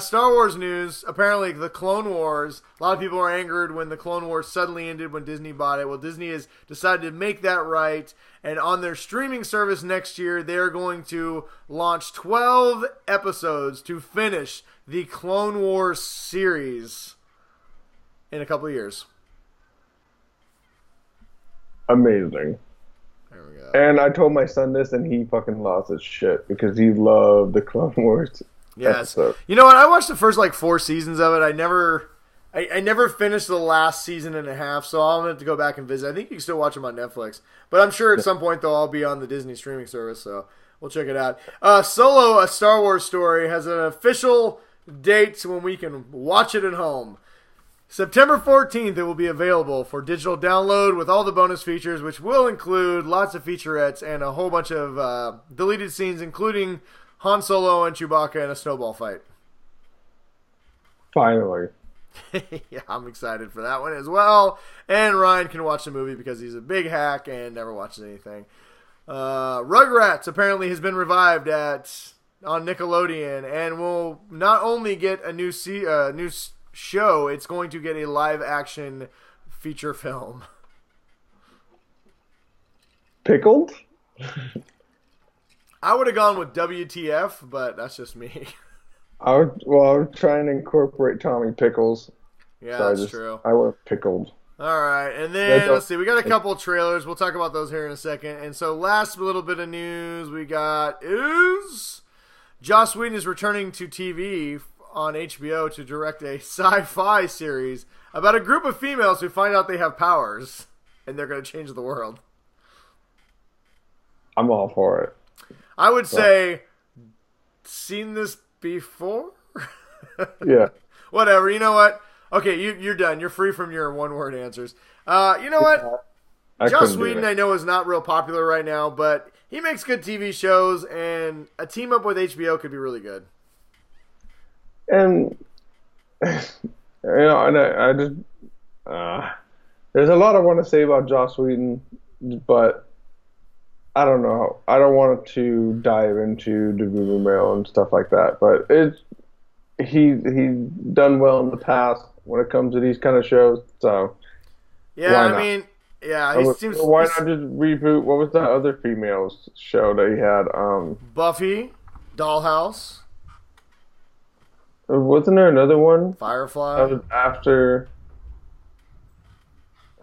Star Wars news. Apparently, the Clone Wars. A lot of people are angered when the Clone Wars suddenly ended when Disney bought it. Well, Disney has decided to make that right, and on their streaming service next year, they're going to launch 12 episodes to finish the Clone Wars series in a couple of years. Amazing. There we go. And I told my son this, and he fucking lost his shit because he loved the Clone Wars. Yes. episode. You know what? I watched the first 4 seasons of it. I never finished the last season and a half, so I'll have to go back and visit. I think you can still watch them on Netflix, but I'm sure at some point they'll all be on the Disney streaming service, so we'll check it out. Solo, a Star Wars story, has an official date when we can watch it at home. September 14th, it will be available for digital download with all the bonus features, which will include lots of featurettes and a whole bunch of deleted scenes, including Han Solo and Chewbacca in a snowball fight. Finally. Yeah, I'm excited for that one as well. And Ryan can watch the movie because he's a big hack and never watches anything. Rugrats apparently has been revived on Nickelodeon and will not only get a new show, it's going to get a live action feature film. Pickled? I would have gone with WTF, but that's just me. I would try and incorporate Tommy Pickles. Yeah, so that's true. I went pickled. All right, and then let's see. We got a couple of trailers. We'll talk about those here in a second. And so, last little bit of news we got is Joss Whedon is returning to TV on HBO to direct a sci-fi series about a group of females who find out they have powers and they're going to change the world. I'm all for it. I would say, seen this before? Yeah. Whatever. You know what? Okay, you're done. You're free from your one-word answers. You know what? Joss Whedon, I know, is not real popular right now, but he makes good TV shows, and a team-up with HBO could be really good. And, and I just... there's a lot I want to say about Joss Whedon, but I don't know. I don't want to dive into the rumor mill and stuff like that, but he's done well in the past when it comes to these kind of shows. So yeah, I mean, yeah, he seems. Why not just reboot? What was that other females show that he had? Buffy, Dollhouse. Wasn't there another one? Firefly. That was after.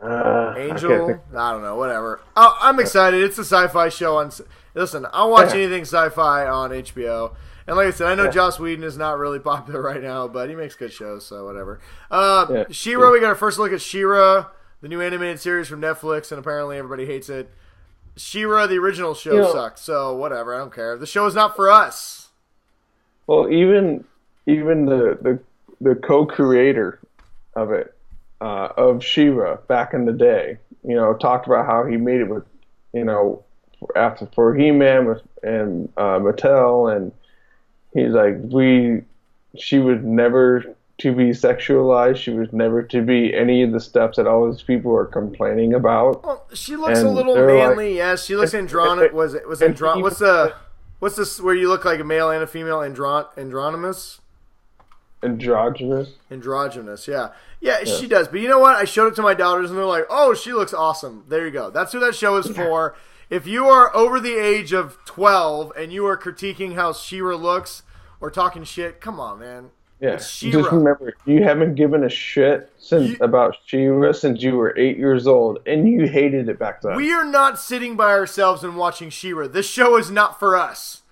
Angel, I don't know, whatever. I'm excited. It's a sci-fi show. Listen, I'll watch anything sci-fi on HBO. And like I said, I know Joss Whedon is not really popular right now, but he makes good shows, so whatever. She-Ra, we got our first look at She-Ra, the new animated series from Netflix, and apparently everybody hates it. She-Ra, the original show, sucked, so whatever, I don't care. The show is not for us. Well, even the co-creator of it, of She-Ra back in the day, talked about how he made it with, for He-Man and Mattel, and he's like, she was never to be sexualized. She was never to be any of the steps that all these people are complaining about. Well, she looks a little manly. Yes, she looks androgynous. What's this where you look like a male and a female androgynous? Androgynous, yeah. Yeah, she does. But you know what? I showed it to my daughters, and they're like, oh, she looks awesome. There you go. That's who that show is for. If you are over the age of 12 and you are critiquing how She-Ra looks or talking shit, come on, man. Yeah. Just remember, you haven't given a shit about She-Ra since you were 8 years old, and you hated it back then. We are not sitting by ourselves and watching She-Ra. This show is not for us.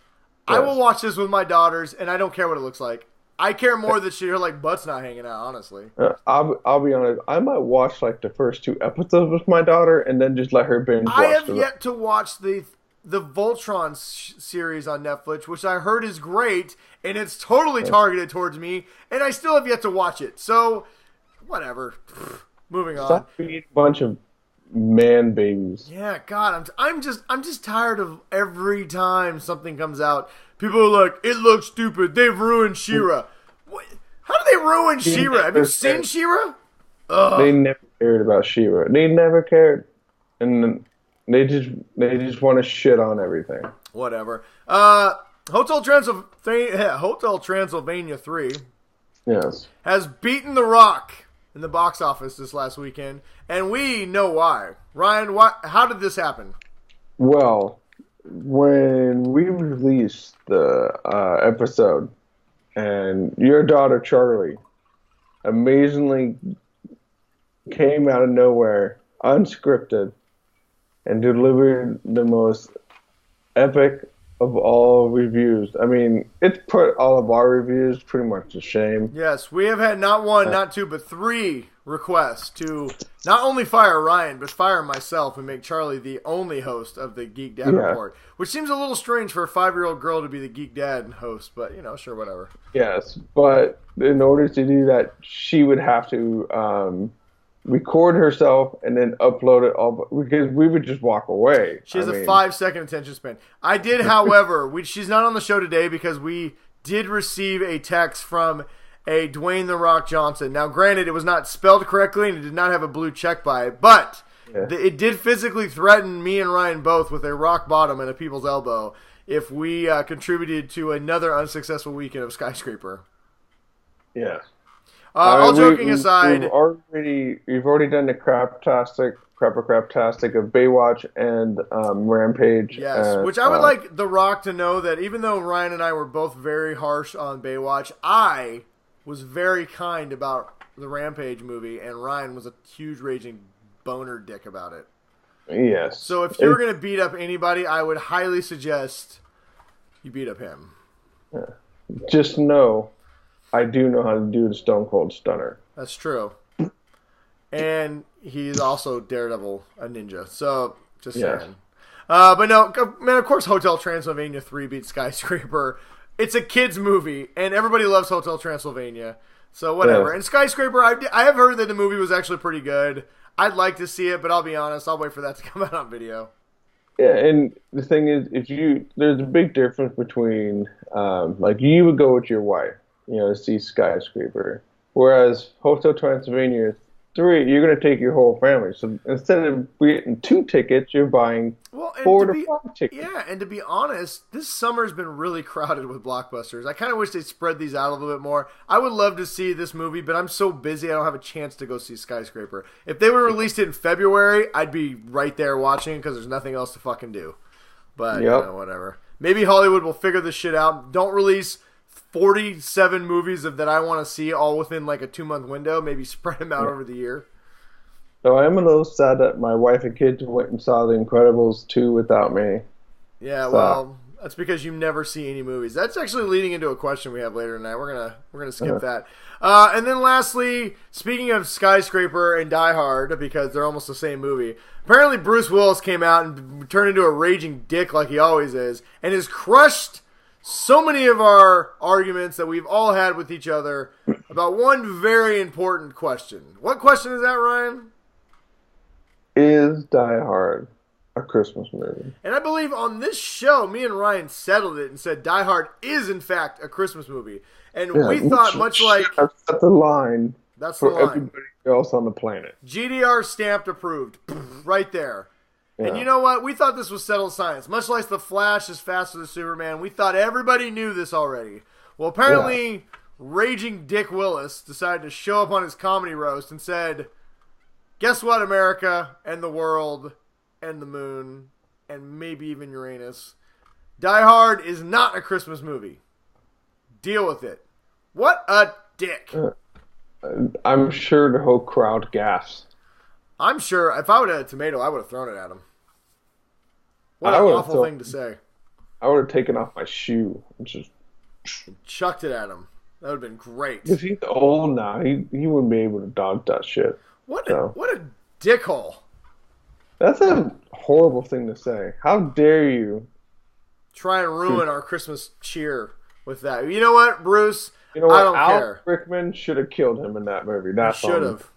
Yes. I will watch this with my daughters, and I don't care what it looks like. I care more that her butt's not hanging out, honestly. I'll be honest. I might watch the first 2 episodes with my daughter and then just let her binge watch. I have yet to watch the Voltron series on Netflix, which I heard is great, and it's totally targeted towards me, and I still have yet to watch it. So, whatever. Moving on. Stop being a bunch of man babies. Yeah, God, I'm just tired of every time something comes out. People are like, it looks stupid. They've ruined She-Ra. How do they ruin She-Ra? Have you seen She-Ra? They never cared about She-Ra. They never cared, and they just want to shit on everything. Whatever. Hotel Transylvania 3. Yes. Has beaten The Rock in the box office this last weekend, and we know why. Ryan, how did this happen? Well, when we released the episode, and your daughter Charlie amazingly came out of nowhere, unscripted, and delivered the most epic of all reviews. I mean, it's put all of our reviews pretty much to shame. Yes, we have had not one, not two, but 3 requests to not only fire Ryan, but fire myself and make Charlie the only host of the Geek Dad Report, which seems a little strange for a 5-year-old girl to be the Geek Dad host, but, sure, whatever. Yes, but in order to do that, she would have to record herself and then upload it all, because we would just walk away. She has a 5-second attention span. I did, however, she's not on the show today because we did receive a text from a Dwayne The Rock Johnson. Now, granted, it was not spelled correctly and it did not have a blue check by it, but it did physically threaten me and Ryan both with a rock bottom and a people's elbow if we contributed to another unsuccessful weekend of Skyscraper. Yeah. All joking aside, we've already done the craptastic of Baywatch and Rampage. Yes, and, which I would like The Rock to know that even though Ryan and I were both very harsh on Baywatch, I was very kind about the Rampage movie, and Ryan was a huge raging boner dick about it. Yes. So if you were going to beat up anybody, I would highly suggest you beat up him. Yeah. Just know, I do know how to do the Stone Cold Stunner. That's true. And he's also Daredevil, a ninja. So, just saying. But no, man, of course Hotel Transylvania 3 beats Skyscraper. It's a kid's movie, and everybody loves Hotel Transylvania. So, whatever. And Skyscraper, I have heard that the movie was actually pretty good. I'd like to see it, but I'll be honest, I'll wait for that to come out on video. Yeah, and the thing is, there's a big difference between, like, you would go with your wife, to see Skyscraper. Whereas Hotel Transylvania 3, you're going to take your whole family. So instead of getting 2 tickets, you're buying 4 to 5 tickets. Yeah, and to be honest, this summer's been really crowded with blockbusters. I kind of wish they'd spread these out a little bit more. I would love to see this movie, but I'm so busy I don't have a chance to go see Skyscraper. If they would have released it in February, I'd be right there watching because there's nothing else to fucking do. But, whatever. Maybe Hollywood will figure this shit out. Don't release 47 movies that I want to see all within like a 2-month window. Maybe spread them out over the year. So I am a little sad that my wife and kids went and saw The Incredibles 2 without me. Yeah, well, that's because you never see any movies. That's actually leading into a question we have later tonight. We're gonna skip that. And then lastly, speaking of Skyscraper and Die Hard, because they're almost the same movie, apparently Bruce Willis came out and turned into a raging dick like he always is, and has crushed so many of our arguments that we've all had with each other about one very important question. What question is that, Ryan? Is Die Hard a Christmas movie? And I believe on this show, me and Ryan settled it and said Die Hard is, in fact, a Christmas movie. And we thought much like... That's the line for everybody else on the planet. GDR stamped approved. Right there. Yeah. And you know what? We thought this was settled science. Much like The Flash is faster than Superman, we thought everybody knew this already. Well, apparently, raging Dick Willis decided to show up on his comedy roast and said, guess what, America and the world and the moon and maybe even Uranus? Die Hard is not a Christmas movie. Deal with it. What a dick. I'm sure the whole crowd gasps. I'm sure if I would have had a tomato, I would have thrown it at him. What an awful thing to say. I would have taken off my shoe and just chucked it at him. That would have been great. Because he's old now. He wouldn't be able to dodge that shit. What a dickhole. That's a horrible thing to say. How dare you try and ruin our Christmas cheer with that. You know what, Bruce? You know what? I don't Alan care. Rickman should have killed him in that movie. That's should have.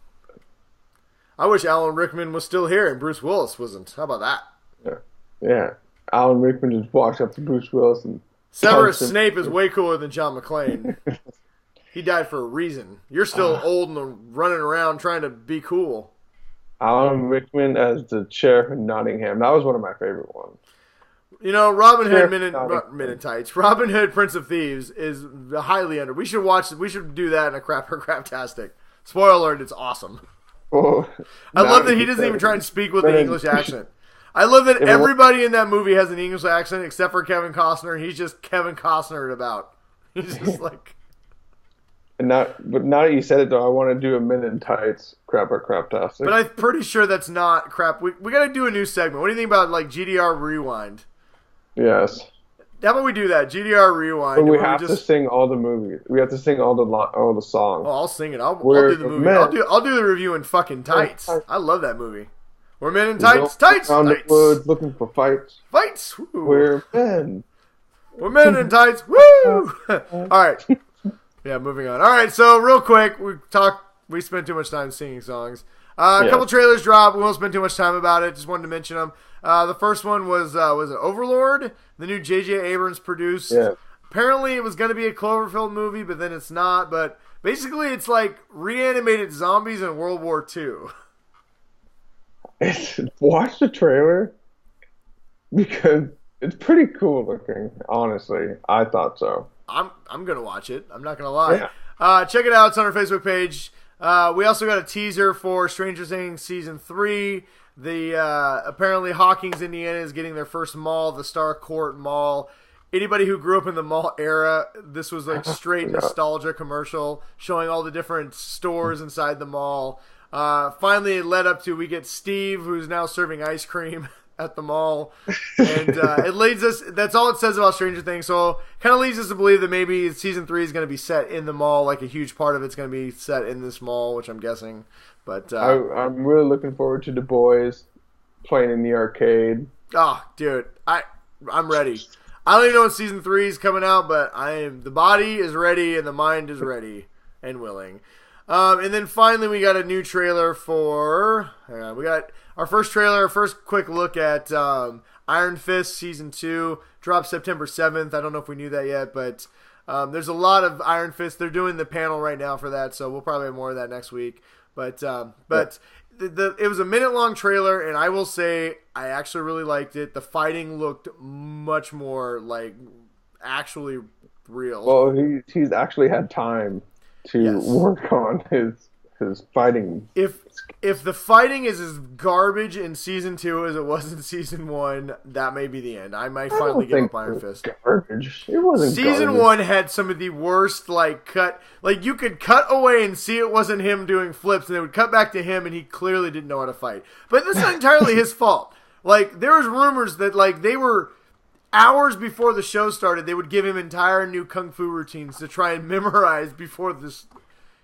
I wish Alan Rickman was still here and Bruce Willis wasn't. How about that? Yeah. Alan Rickman just walked up to Bruce Willis and Severus Snape is way cooler than John McClane. He died for a reason. You're still old and running around trying to be cool. Alan Rickman as the sheriff in Nottingham. That was one of my favorite ones. You know, Robin Hood Men in Tights. Robin Hood Prince of Thieves is highly under. We should watch. We should do that in a craptastic. Spoiler alert! It's awesome. Oh, I love that he doesn't even try and speak with an English accent. I love that everybody in that movie has an English accent except for Kevin Costner, and he's just Kevin Costner about. He's just like. But now that you said it, though, I want to do a Men in Tights craptastic. But I'm pretty sure that's not crap. We got to do a new segment. What do you think about like GDR Rewind? Yes. How about we do that? GDR Rewind. But we have to sing all the movies. We have to sing all the songs. Oh, I'll sing it. I'll do the movie. I'll do the review in fucking tights. I love that movie. We're men in tights. Tights. Around the woods looking for fights. Fights. Woo. We're men. We're men in tights. Woo. All right. Yeah, moving on. All right. So real quick, we spent too much time singing songs. A couple trailers dropped. We won't spend too much time about it. Just wanted to mention them. The first one was it Overlord, the new J.J. Abrams produced. Yeah. Apparently, it was going to be a Cloverfield movie, but then it's not. But Basically, it's like reanimated zombies in World War II. Watch the trailer because it's pretty cool looking. Honestly, I thought so. I'm gonna watch it. I'm not gonna lie. Yeah. Check it out. It's on our Facebook page. We also got a teaser for Stranger Things season 3. The apparently Hawkins, Indiana, is getting their first mall, the Star Court Mall. Anybody who grew up in the mall era, this was like straight nostalgia commercial showing all the different stores inside the mall. Finally, it led up to we get Steve, who's now serving ice cream at the mall, and it leads us. That's all it says about Stranger Things. So, kind of leads us to believe that maybe season 3 is going to be set in the mall. Like a huge part of it's going to be set in this mall, which I'm guessing. But I'm really looking forward to the boys playing in the arcade. Oh, dude, I'm ready. I don't even know when season 3 is coming out, but the body is ready and the mind is ready and willing. And then finally, we got a new trailer for. We got our first trailer, our first quick look at Iron Fist season 2. Drops September 7th. I don't know if we knew that yet, but there's a lot of Iron Fist. They're doing the panel right now for that, so we'll probably have more of that next week. But it was a minute-long trailer, and I will say I actually really liked it. The fighting looked much more like actually real. Well, he's actually had time to work on his fighting. If the fighting is as garbage in season 2 as it was in season 1, that may be the end. I might finally give up Iron Fist. Garbage. It wasn't. Season 1 had some of the worst cut. Like you could cut away and see it wasn't him doing flips, and they would cut back to him, and he clearly didn't know how to fight. But that's not entirely his fault. Like there was rumors that like they were. Hours before the show started, they would give him entire new kung fu routines to try and memorize before this.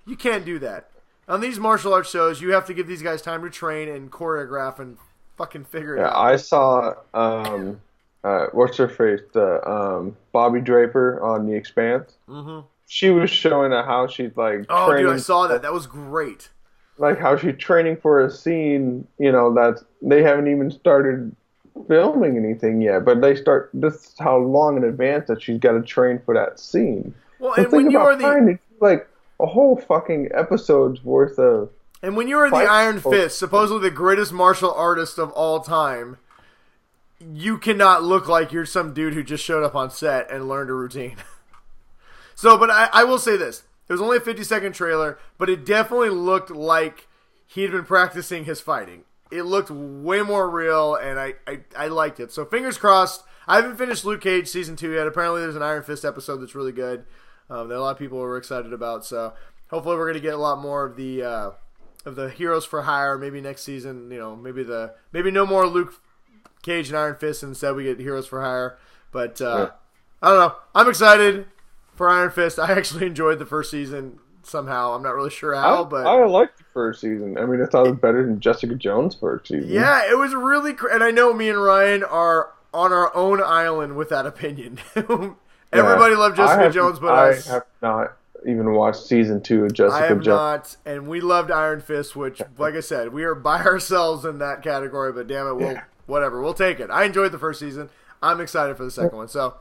You can't do that. On these martial arts shows, you have to give these guys time to train and choreograph and fucking figure it out. I saw, what's her face? Bobby Draper on The Expanse. Mm-hmm. She was showing how she's like training. Dude, I saw that. That was great. Like how she's training for a scene, that they haven't even started filming anything yet, but this is how long in advance that she's got to train for that scene. Well, and when you are like a whole fucking episode's worth of. And when you are the Iron Fist, supposedly the greatest martial artist of all time, you cannot look like you're some dude who just showed up on set and learned a routine. So, but I will say this: it was only a 50-second trailer, but it definitely looked like he'd been practicing his fighting. It looked way more real, and I liked it. So fingers crossed. I haven't finished Luke Cage season 2 yet. Apparently there's an Iron Fist episode that's really good that a lot of people were excited about. So hopefully we're going to get a lot more of the Heroes for Hire. Maybe next season, maybe no more Luke Cage and Iron Fist. Instead we get Heroes for Hire. But I don't know. I'm excited for Iron Fist. I actually enjoyed the first season. Somehow, I'm not really sure how, but I liked the first season. I mean, I thought it was better than Jessica Jones' first season. Yeah, it was really, and I know me and Ryan are on our own island with that opinion. Everybody loved Jessica Jones, but us. I have not even watched season 2 of Jessica Jones. I have not, and we loved Iron Fist, which, like I said, we are by ourselves in that category. But damn it, we'll take it. I enjoyed the first season. I'm excited for the second one. So.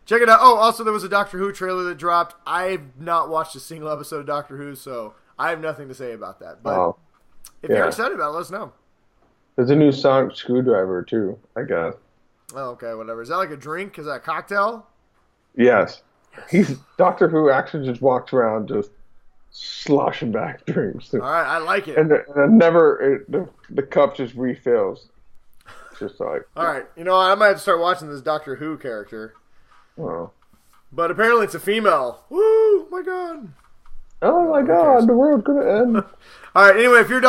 Check it out. Oh, also there was a Doctor Who trailer that dropped. I've not watched a single episode of Doctor Who, so I have nothing to say about that. But if you're excited about it, let us know. There's a new sonic screwdriver, too, I guess. Oh, okay, whatever. Is that like a drink? Is that a cocktail? Yes. Doctor Who actually just walks around just sloshing back drinks. All right, I like it. And the cup just refills. Just like... All right, I might have to start watching this Doctor Who character. Oh. But apparently it's a female. Woo! My God. Oh my God! The world's gonna end. All right. Anyway, if you're a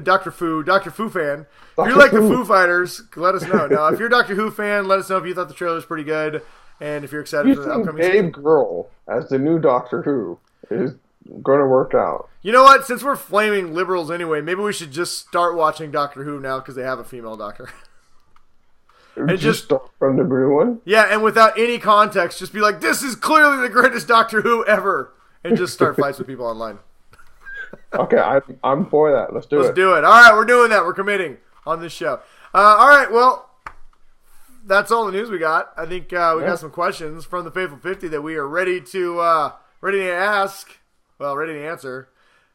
Doctor Fu fan, if you're like the Foo Fighters, let us know. Now, if you're a Doctor Who fan, let us know if you thought the trailer was pretty good, and if you're excited for the upcoming season. Dave Grohl as the new Doctor Who is going to work out. You know what? Since we're flaming liberals anyway, maybe we should just start watching Doctor Who now because they have a female doctor. And just start from the blue one? Yeah, and without any context, just be like, this is clearly the greatest Doctor Who ever. And just start fights with people online. Okay, I'm for that. Let's do it. Let's do it. All right, we're doing that. We're committing on this show. All right, well, that's all the news we got. I think we got some questions from the Faithful 50 that we are ready to ask. Well, ready to answer.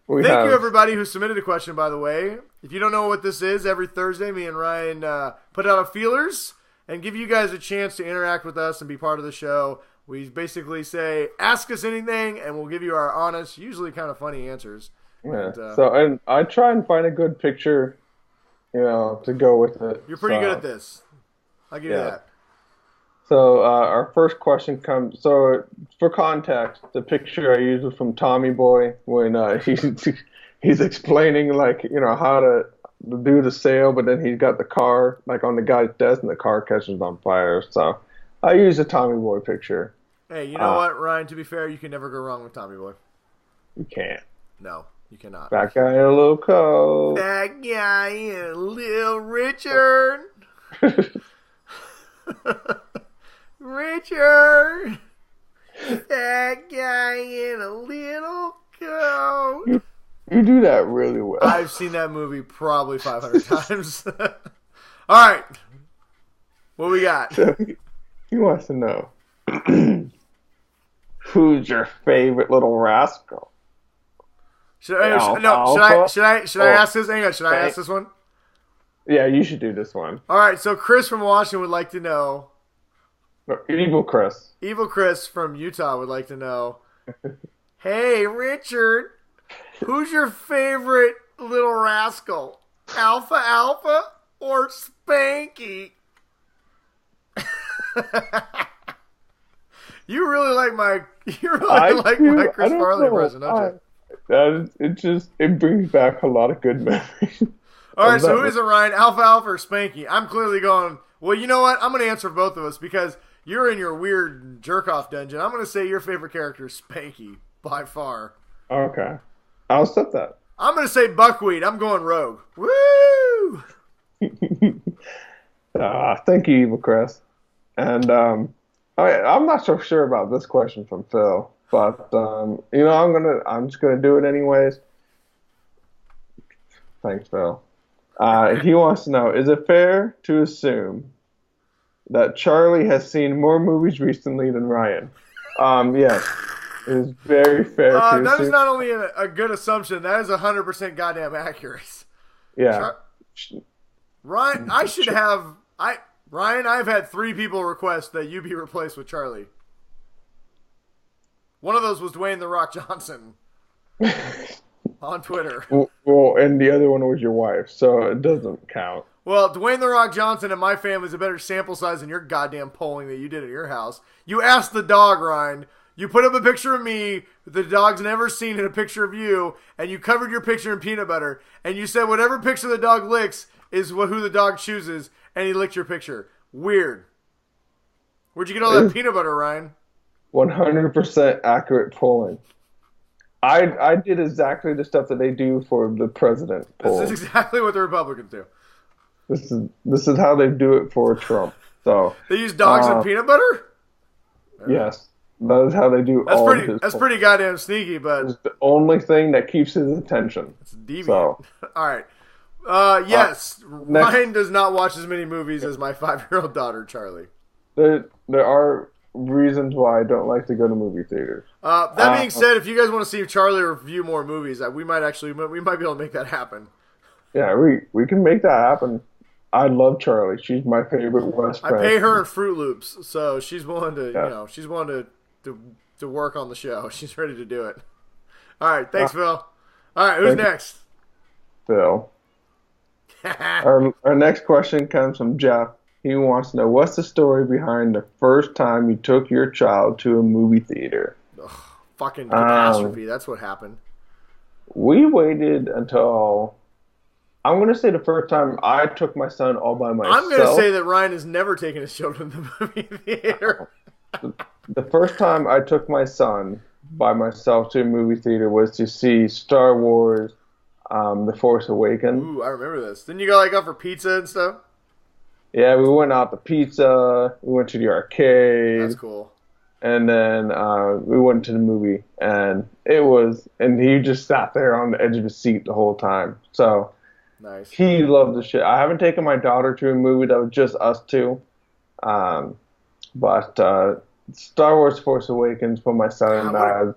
We Thank have. you, everybody who submitted a question, by the way. If you don't know what this is, every Thursday, me and Ryan put out a feelers and give you guys a chance to interact with us and be part of the show. We basically say, ask us anything, and we'll give you our honest, usually kind of funny answers. Yeah. And, And I try and find a good picture, to go with it. You're pretty good at this. I'll give you that. So our first question comes. So for context, the picture I used was from Tommy Boy when he's explaining how to do the sale, but then he's got the car on the guy's desk and the car catches on fire. So I used a Tommy Boy picture. Hey, you know what, Ryan? To be fair, you can never go wrong with Tommy Boy. You can't. No, you cannot. That guy in a little coat. That guy in a little Richard. Richard, that guy in a little coat. You do that really well. I've seen that movie probably 500 times. All right. What we got? So he wants to know, who's your favorite little rascal? Should I ask this? Hang on. Should I ask this one? Yeah, you should do this one. All right. So Chris from Washington would like to know. Evil Chris. Evil Chris from Utah would like to know. Hey, Richard, who's your favorite little rascal? Alpha or Spanky? You really like my Chris Farley impression, don't you? It brings back a lot of good memories. All right, so who is it, Ryan? Alpha or Spanky? I'm clearly going, well, you know what? I'm going to answer both of us because you're in your weird jerk-off dungeon. I'm going to say your favorite character is Spanky, by far. Okay. I'll accept that. I'm going to say Buckwheat. I'm going Rogue. Woo! Thank you, Evil Chris. And I'm not so sure about this question from Phil, but I'm just gonna do it anyways. Thanks, Phil. He wants to know: is it fair to assume that Charlie has seen more movies recently than Ryan? Yes, it is very fair to assume. That is not only a good assumption; that is 100% goddamn accurate. Yeah. Ryan, Ryan, I've had 3 people request that you be replaced with Charlie. One of those was Dwayne "The Rock" Johnson on Twitter. Well, and the other one was your wife, so it doesn't count. Well, Dwayne "The Rock" Johnson and my family is a better sample size than your goddamn polling that you did at your house. You asked the dog, Ryan. You put up a picture of me the dog's never seen in a picture of you, and you covered your picture in peanut butter, and you said whatever picture the dog licks is who the dog chooses, and he licked your picture. Weird. Where'd you get all that peanut butter, Ryan? 100% accurate polling. I did exactly the stuff that they do for the president poll. This is exactly what the Republicans do. This is how they do it for Trump. So they use dogs and peanut butter? Yes. That is how they do That's pretty goddamn sneaky, but it's the only thing that keeps his attention. It's deviant. So, all right. Yes, Ryan does not watch as many movies as my 5-year-old daughter, Charlie. There are reasons why I don't like to go to movie theaters. That being said, if you guys want to see Charlie review more movies, we might be able to make that happen. Yeah, we can make that happen. I love Charlie. She's my favorite West friend. I pay her in Fruit Loops, so she's willing to, she's willing to work on the show. She's ready to do it. All right, thanks, Phil. All right, who's next? Phil. Our next question comes from Jeff. He wants to know, what's the story behind the first time you took your child to a movie theater? Ugh, fucking catastrophe. That's what happened. We waited until, I'm going to say the first time I took my son all by myself. I'm going to say that Ryan has never taken his children to the movie theater. The first time I took my son by myself to a movie theater was to see Star Wars The Force Awakens. Ooh, I remember this. Didn't you go out for pizza and stuff? Yeah, we went out to pizza. We went to the arcade. That's cool. And then we went to the movie, and he just sat there on the edge of his seat the whole time. So nice. He loved the shit. I haven't taken my daughter to a movie that was just us two, but Star Wars Force Awakens for my son and I.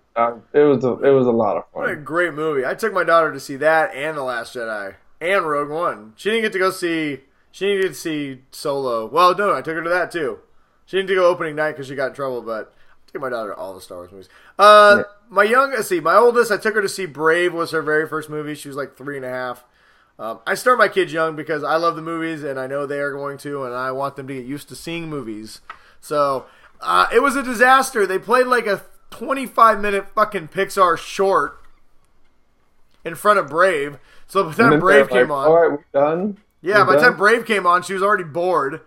It was a lot of What a fun. great movie. I took my daughter to see that and The Last Jedi and Rogue One. She didn't get to go see. She didn't get to see Solo. Well, no, I took her to that too. She didn't get to go opening night because she got in trouble, but I took my daughter to all the Star Wars movies. Yeah. My oldest, I took her to see Brave. Was her very first movie. She was like 3.5. I start my kids young because I love the movies and I know they are going to, and I want them to get used to seeing movies. So it was a disaster. They played like a 25-minute fucking Pixar short in front of Brave. So by the time Brave came on, all right, we're done. yeah, by the time Brave came on, she was already bored.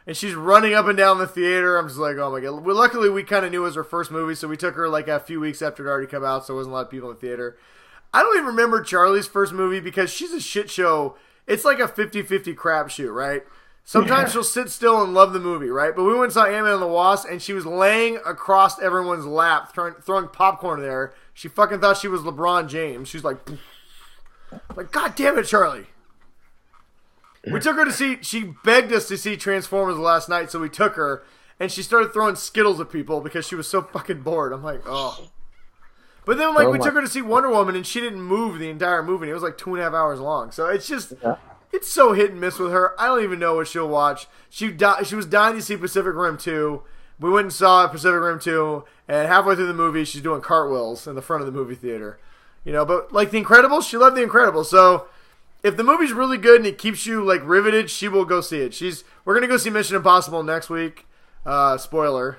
And she's running up and down the theater. I'm just like, oh my god. Well, luckily, we kind of knew it was her first movie, so we took her like a few weeks after it already come out, so there wasn't a lot of people in the theater. I don't even remember Charlie's first movie because she's a shit show. It's like a 50-50 crapshoot, right? Sometimes she'll sit still and love the movie, right? But we went and saw Ant-Man and the Wasp, and she was laying across everyone's lap, throwing popcorn there. She fucking thought she was LeBron James. She's like, God damn it, Charlie. We took her to see, she begged us to see Transformers last night, so we took her, and she started throwing Skittles at people because she was so fucking bored. I'm like, oh. But then, we took her to see Wonder Woman, and she didn't move the entire movie. It was like 2.5 hours long. So it's just, it's so hit and miss with her. I don't even know what she'll watch. She was dying to see Pacific Rim 2. We went and saw Pacific Rim 2, and halfway through the movie, she's doing cartwheels in the front of the movie theater. But like The Incredibles, she loved The Incredibles, so if the movie's really good and it keeps you like riveted, she will go see it. We're gonna go see Mission Impossible next week. Spoiler.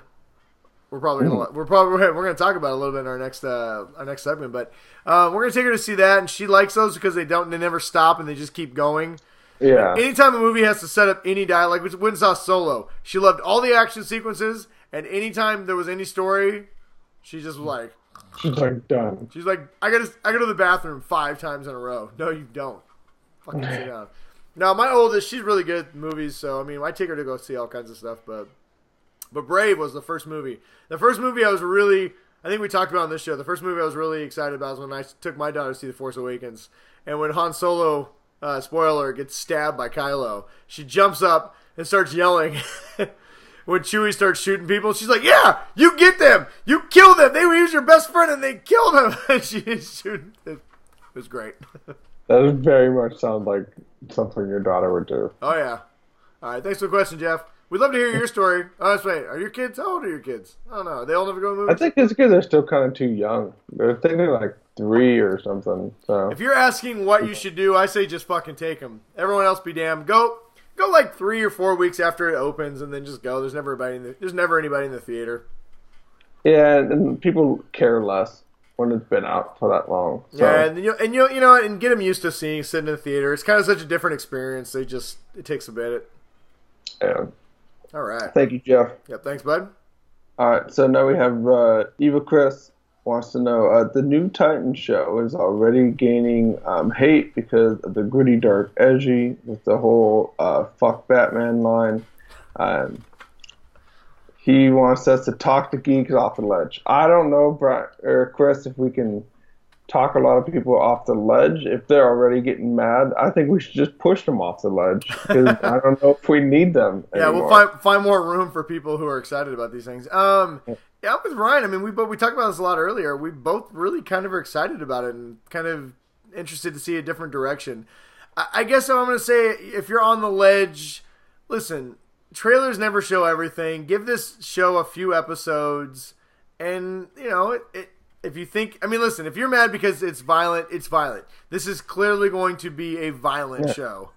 We're gonna talk about it a little bit in our next segment, but we're gonna take her to see that, and she likes those because they never stop and they just keep going. Yeah. Anytime a movie has to set up any dialogue, like we went and saw Solo, she loved all the action sequences, and anytime there was any story, she just was like, she's like done. She's like, I go to the bathroom 5 times in a row. No, you don't. Fucking sit down. Now, my oldest, she's really good at movies, so, I mean, I take her to go see all kinds of stuff, but Brave was the first movie. The first movie I think we talked about on this show, the first movie I was really excited about was when I took my daughter to see The Force Awakens, and when Han Solo, spoiler, gets stabbed by Kylo, she jumps up and starts yelling. When Chewie starts shooting people, she's like, yeah, you get them! You kill them! They were your best friend and they killed him! And she's shooting. It was great. That very much sounds like something your daughter would do. Oh, yeah. All right, thanks for the question, Jeff. We'd love to hear your story. Oh, that's right. Are your kids? How old are your kids? I don't know. Are they all never go to movies? I think it's because they're still kind of too young. I think they're like 3 or something. So if you're asking what you should do, I say just fucking take them. Everyone else be damned. Go like 3 or 4 weeks after it opens, and then just go. There's never anybody in the theater. Yeah, and people care less when it's been out for that long. So. Yeah, and get them used to sitting in the theater. It's kind of such a different experience. It takes a bit. Yeah. All right. Thank you, Jeff. Yep. Thanks, bud. All right. So now we have Eva Chris wants to know the new Titan show is already gaining hate because of the gritty, dark, edgy with the whole "fuck Batman" line. He wants us to talk the geeks off the ledge. I don't know, Brian or Chris, if we can talk a lot of people off the ledge. If they're already getting mad, I think we should just push them off the ledge because I don't know if we need them anymore. Yeah, we'll find more room for people who are excited about these things. Yeah, with Ryan, I mean, we talked about this a lot earlier. We both really kind of are excited about it and kind of interested to see a different direction. I guess what I'm going to say, if you're on the ledge, listen, trailers never show everything. Give this show a few episodes, and, if you think, I mean, listen, if you're mad because it's violent, it's violent. This is clearly going to be a violent show.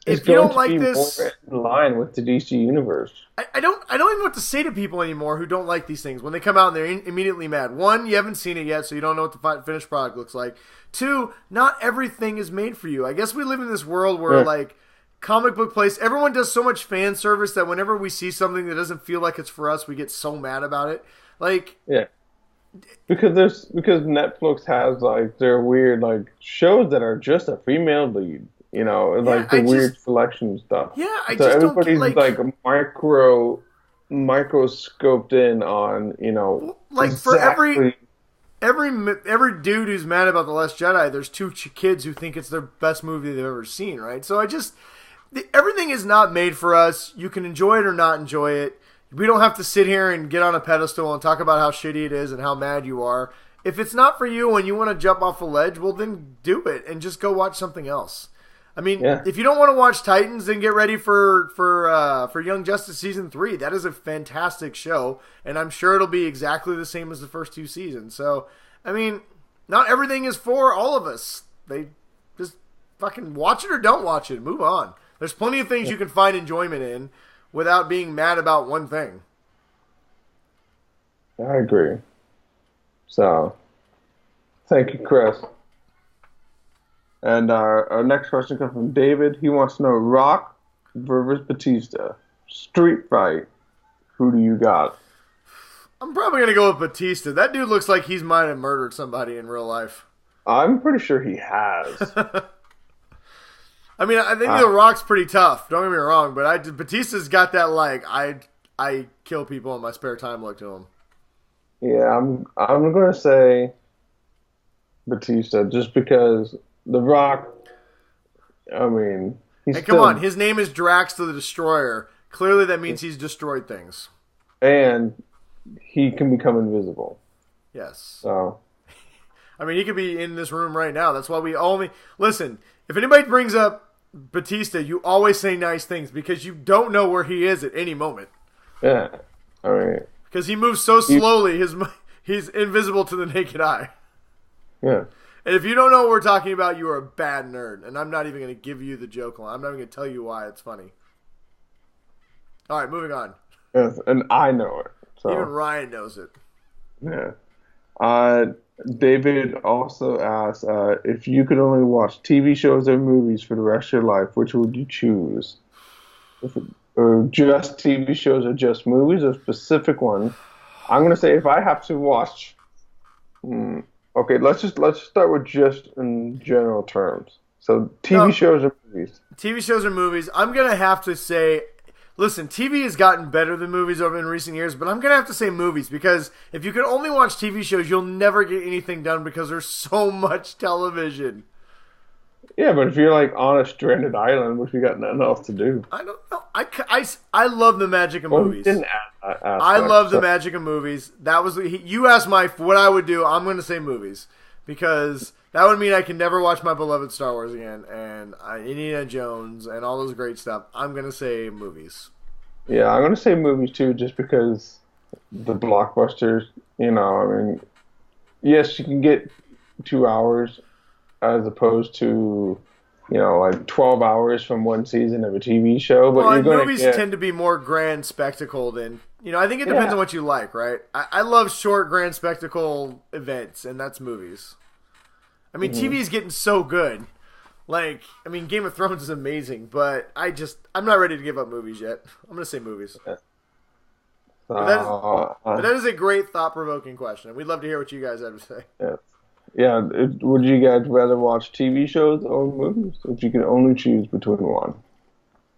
If you don't like this, more in line with the DC universe. I don't even know what to say to people anymore who don't like these things when they come out and they're immediately mad. 1, you haven't seen it yet, so you don't know what the finished product looks like. 2, not everything is made for you. I guess we live in this world where like comic book place, everyone does so much fan service that whenever we see something that doesn't feel like it's for us, we get so mad about it. Like, yeah. Because Netflix has like their weird like shows that are just a female lead, like the weird selection stuff. Yeah, so everybody's like microscoped in on like exactly. For every dude who's mad about The Last Jedi, there's 2 kids who think it's their best movie they've ever seen, right? So everything is not made for us. You can enjoy it or not enjoy it. We don't have to sit here and get on a pedestal and talk about how shitty it is and how mad you are. If it's not for you and you want to jump off a ledge, well, then do it and just go watch something else. I mean, if you don't want to watch Titans, then get ready for Young Justice Season 3. That is a fantastic show, and I'm sure it'll be exactly the same as the first 2 seasons. So, I mean, not everything is for all of us. They just fucking watch it or don't watch it. Move on. There's plenty of things you can find enjoyment in without being mad about one thing. I agree. So, thank you, Chris. And our next question comes from David. He wants to know Rock versus Batista. Street fight. Who do you got? I'm probably going to go with Batista. That dude looks like he might have murdered somebody in real life. I'm pretty sure he has. I mean, I think The Rock's pretty tough. Don't get me wrong, but Batista's got that, like, I kill people in my spare time look to him. Yeah, I'm going to say Batista just because The Rock, I mean, come on, his name is Drax the Destroyer. Clearly that means he's destroyed things. And he can become invisible. Yes. So, I mean, he could be in this room right now. That's why we only... Listen, if anybody brings up Batista, you always say nice things because you don't know where he is at any moment. Yeah. I mean... Because he moves so slowly, he's invisible to the naked eye. Yeah. And if you don't know what we're talking about, you are a bad nerd. And I'm not even going to give you the joke line. I'm not even going to tell you why it's funny. All right, moving on. Yes, and I know it. So. Even Ryan knows it. Yeah. David also asked, if you could only watch TV shows or movies for the rest of your life, which would you choose? Or just TV shows or just movies, or specific one? I'm going to say if I have to watch... Okay, let's start with just in general terms. So TV shows or movies? TV shows or movies. I'm going to have to say, listen, TV has gotten better than movies over in recent years, but I'm going to have to say movies because if you could only watch TV shows, you'll never get anything done because there's so much television. Yeah, but if you're like on a stranded island, which you got nothing else to do. I don't know. I love the magic of movies. I love the magic of movies. That was you asked what I would do. I'm going to say movies because that would mean I can never watch my beloved Star Wars again and Indiana Jones and all those great stuff. I'm going to say movies. Yeah, I'm going to say movies too, just because the blockbusters. You know, I mean, yes, you can get 2 hours as opposed to, you know, like 12 hours from one season of a TV show. But movies tend to be more grand spectacle than, you know, I think it depends on what you like, right? I love short grand spectacle events, and that's movies. I mean, TV is getting so good. Like, I mean, Game of Thrones is amazing, but I'm not ready to give up movies yet. I'm going to say movies. Yeah. But that is a great thought-provoking question. We'd love to hear what you guys have to say. Yeah. Yeah, would you guys rather watch TV shows or movies if you could only choose between one?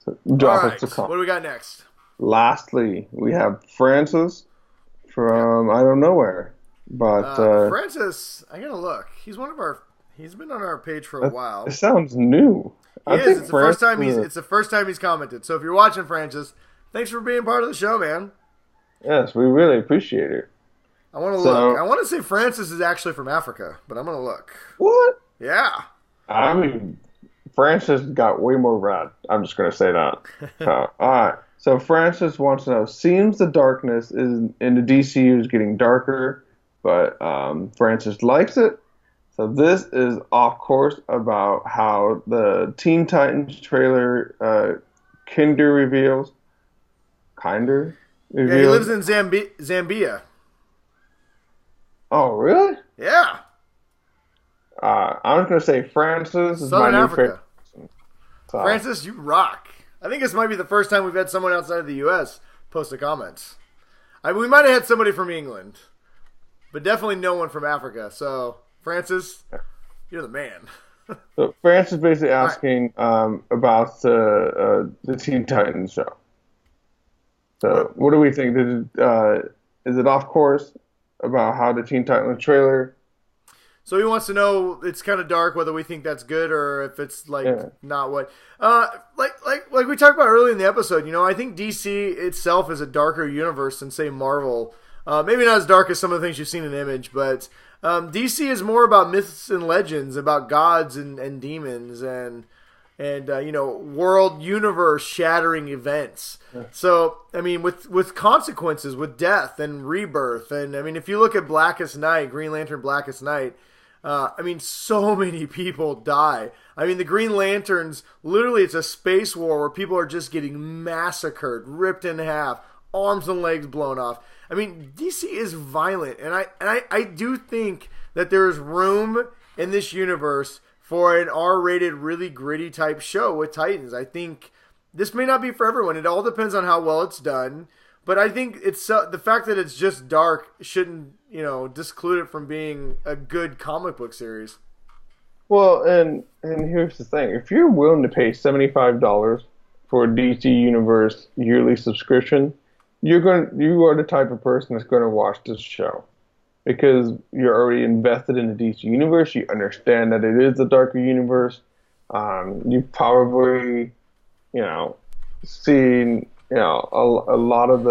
So drop us a comment. What do we got next? Lastly, we have Francis from I don't know where, but Francis, I gotta look. He's been on our page for a while. It sounds new. It's the first time he's commented. So if you're watching, Francis, thanks for being part of the show, man. Yes, we really appreciate it. I want to look. I want to say Francis is actually from Africa, but I'm going to look. What? Yeah. I mean, Francis got way more rad. I'm just going to say that. All right. So Francis wants to know, seems the darkness in the DCU is getting darker, but Francis likes it. So this is off course about how the Teen Titans trailer Kinder reveals. Kinder reveals. Yeah, he lives in Zambia. Oh, really? Yeah. I'm just going to say Francis is Southern my Africa. new favorite. So. Francis, you rock. I think this might be the first time we've had someone outside of the U.S. post a comment. We might have had somebody from England, but definitely no one from Africa. So, Francis, you're the man. So Francis is basically asking about the Teen Titans show. So what do we think? Is it off course about how the Teen Titans trailer? So he wants to know, it's kind of dark, whether we think that's good or if it's not what like we talked about earlier in the episode, I think DC itself is a darker universe than, say, Marvel. Maybe not as dark as some of the things you've seen in Image, but DC is more about myths and legends, about gods and demons and world universe shattering events. Yeah. So, I mean, with consequences, with death and rebirth. And, I mean, if you look at Blackest Night, Green Lantern Blackest Night, so many people die. I mean, the Green Lanterns, literally it's a space war where people are just getting massacred, ripped in half, arms and legs blown off. I mean, DC is violent, and I do think that there is room in this universe for an R-rated, really gritty type show with Titans. I think this may not be for everyone. It all depends on how well it's done. But I think it's the fact that it's just dark shouldn't, disclude it from being a good comic book series. Well, and here's the thing: if you're willing to pay $75 for a DC Universe yearly subscription, you are the type of person that's going to watch this show. Because you're already invested in the DC universe, you understand that it is a darker universe. You've probably, seen, a lot of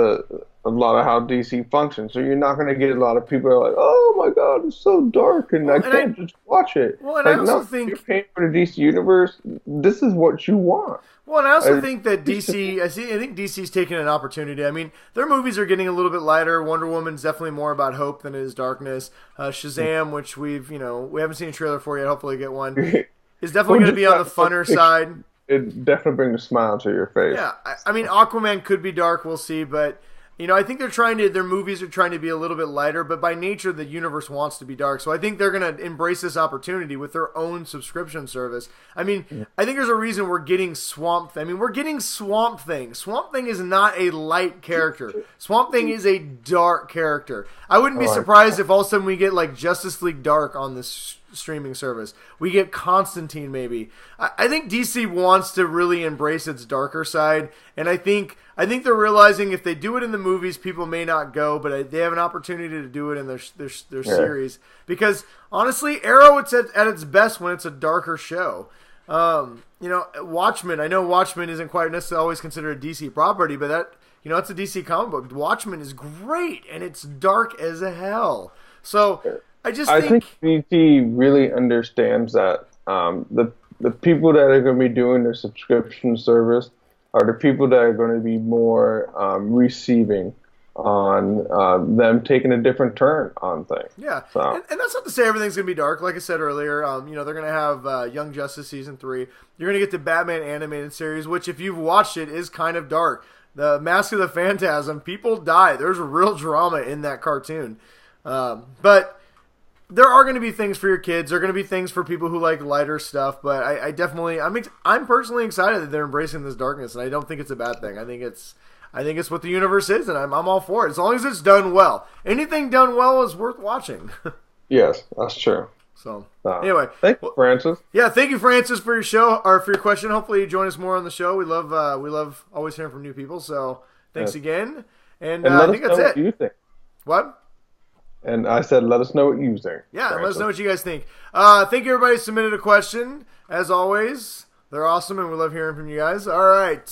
how DC functions. So you're not going to get a lot of people who are like, "Oh my God, it's so dark, and I can't just watch it." Well, and I also think you're paying for the DC universe. This is what you want. Well, and I also think that DC, I think DC's taking an opportunity. I mean, their movies are getting a little bit lighter. Wonder Woman's definitely more about hope than it is darkness. Shazam, which we haven't seen a trailer for yet. Hopefully get one. Is definitely going to be on the funner side. It definitely brings a smile to your face. Yeah, I mean, Aquaman could be dark. We'll see, but I think their movies are trying to be a little bit lighter, but by nature, the universe wants to be dark. So I think they're going to embrace this opportunity with their own subscription service. I mean, I think there's a reason we're getting Swamp Thing. I mean, we're getting Swamp Thing. Swamp Thing is not a light character. Swamp Thing is a dark character. I wouldn't be surprised if all of a sudden we get like Justice League Dark on this streaming service. We get Constantine maybe. I think DC wants to really embrace its darker side, and I think they're realizing if they do it in the movies, people may not go, but they have an opportunity to do it in their series. Because honestly, Arrow, it's at its best when it's a darker show. Watchmen. I know Watchmen isn't quite necessarily always considered a DC property, but that it's a DC comic book. Watchmen is great, and it's dark as hell. So I think DC really understands that the people that are going to be doing their subscription service are the people that are going to be more receiving on them taking a different turn on things. Yeah, so. And that's not to say everything's going to be dark. Like I said earlier, they're going to have Young Justice Season 3. You're going to get the Batman animated series, which if you've watched it is kind of dark. The Mask of the Phantasm, people die. There's real drama in that cartoon. But there are going to be things for your kids. There are going to be things for people who like lighter stuff. But I'm personally excited that they're embracing this darkness, and I don't think it's a bad thing. I think it's what the universe is, and I'm all for it as long as it's done well. Anything done well is worth watching. Yes, that's true. So anyway, thank you, Francis. Yeah, thank you, Francis, for your show or for your question. Hopefully, you join us more on the show. We love always hearing from new people. So thanks again, and I think that's it. What you think? What? And I said, let us know what you think. Yeah, Francis. Let us know what you guys think. Thank you, everybody who submitted a question. As always, they're awesome, and we love hearing from you guys. All right.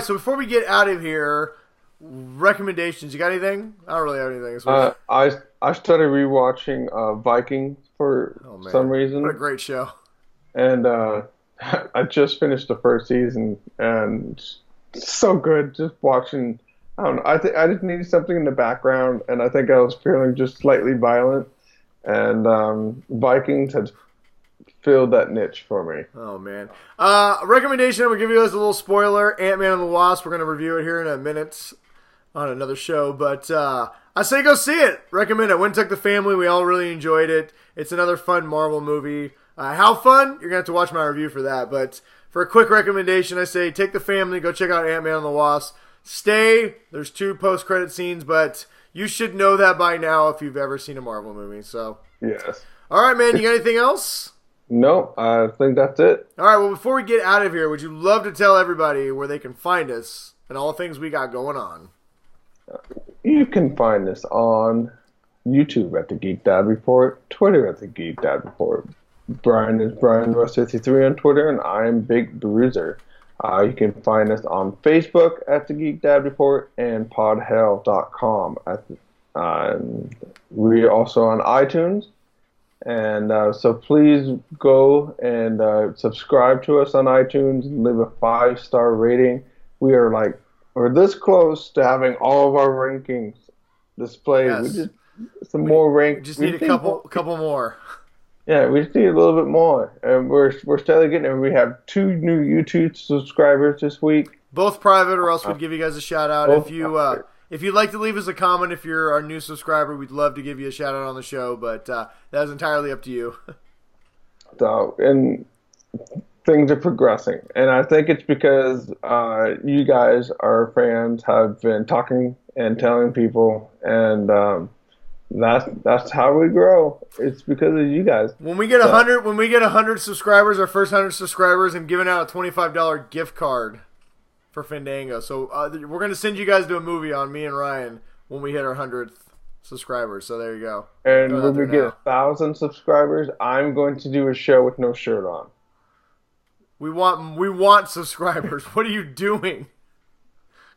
So before we get out of here, recommendations. You got anything? I don't really have anything. I started rewatching Vikings for some reason. What a great show. And I just finished the first season, and it's so good just watching. I don't know. I just needed something in the background, and I think I was feeling just slightly violent. And Vikings had filled that niche for me. Oh, man. Recommendation, I'm going to give you guys a little spoiler. Ant-Man and the Wasp, we're going to review it here in a minute on another show. But I say go see it. Recommend it. Went and took the family. We all really enjoyed it. It's another fun Marvel movie. How fun? You're going to have to watch my review for that. But for a quick recommendation, I say take the family. Go check out Ant-Man and the Wasp. Stay. There's 2 post-credit scenes, but you should know that by now if you've ever seen a Marvel movie. So yes. All right, man. You got anything else? No, I think that's it. All right. Well, before we get out of here, would you love to tell everybody where they can find us and all the things we got going on? You can find us on YouTube at the Geek Dad Report, Twitter at the Geek Dad Report. Brian is Brian Russ 53 on Twitter, and I am Big Bruiser. You can find us on Facebook at the Geek Dad Report and podhell.com. We're also on iTunes. And so please go and subscribe to us on iTunes and leave a 5-star rating. We're this close to having all of our rankings displayed. Yes. We just more rank. We just need a couple more. Yeah, we just need a little bit more, and we're steadily getting there. We have 2 new YouTube subscribers this week. Both private, or else we'd give you guys a shout out. If you'd like to leave us a comment, if you're our new subscriber, we'd love to give you a shout out on the show, but that's entirely up to you. So, and things are progressing, and I think it's because you guys, our fans, have been talking and telling people, and that's how we grow. It's because of you guys. When we get 100 subscribers, our first 100 subscribers, I'm giving out a $25 gift card for Fandango. So we're going to send you guys to a movie on me and Ryan when we hit our 100th subscribers. So there you go. And when we get 1,000 subscribers, I'm going to do a show with no shirt on. We want subscribers. What are you doing?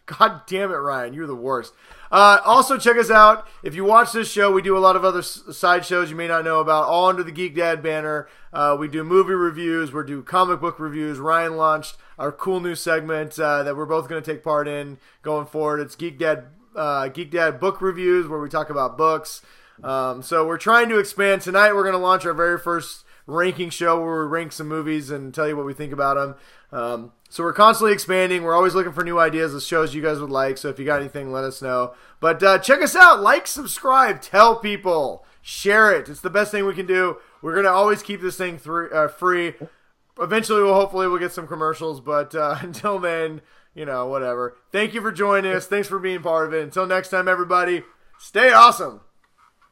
God damn it, Ryan. You're the worst. Also, check us out. If you watch this show, we do a lot of other side shows you may not know about, all under the Geek Dad banner. We do movie reviews. We do comic book reviews. Ryan launched our cool new segment that we're both going to take part in going forward. It's Geek Dad book reviews, where we talk about books. So we're trying to expand. Tonight, we're going to launch our very first ranking show where we rank some movies and tell you what we think about them. So we're constantly expanding. We're always looking for new ideas of shows you guys would like. So if you got anything, let us know. But check us out. Like, subscribe, tell people, share it. It's the best thing we can do. We're going to always keep this thing free. Eventually, we'll get some commercials. But until then, whatever. Thank you for joining us. Thanks for being part of it. Until next time, everybody, stay awesome.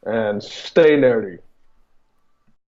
And stay nerdy.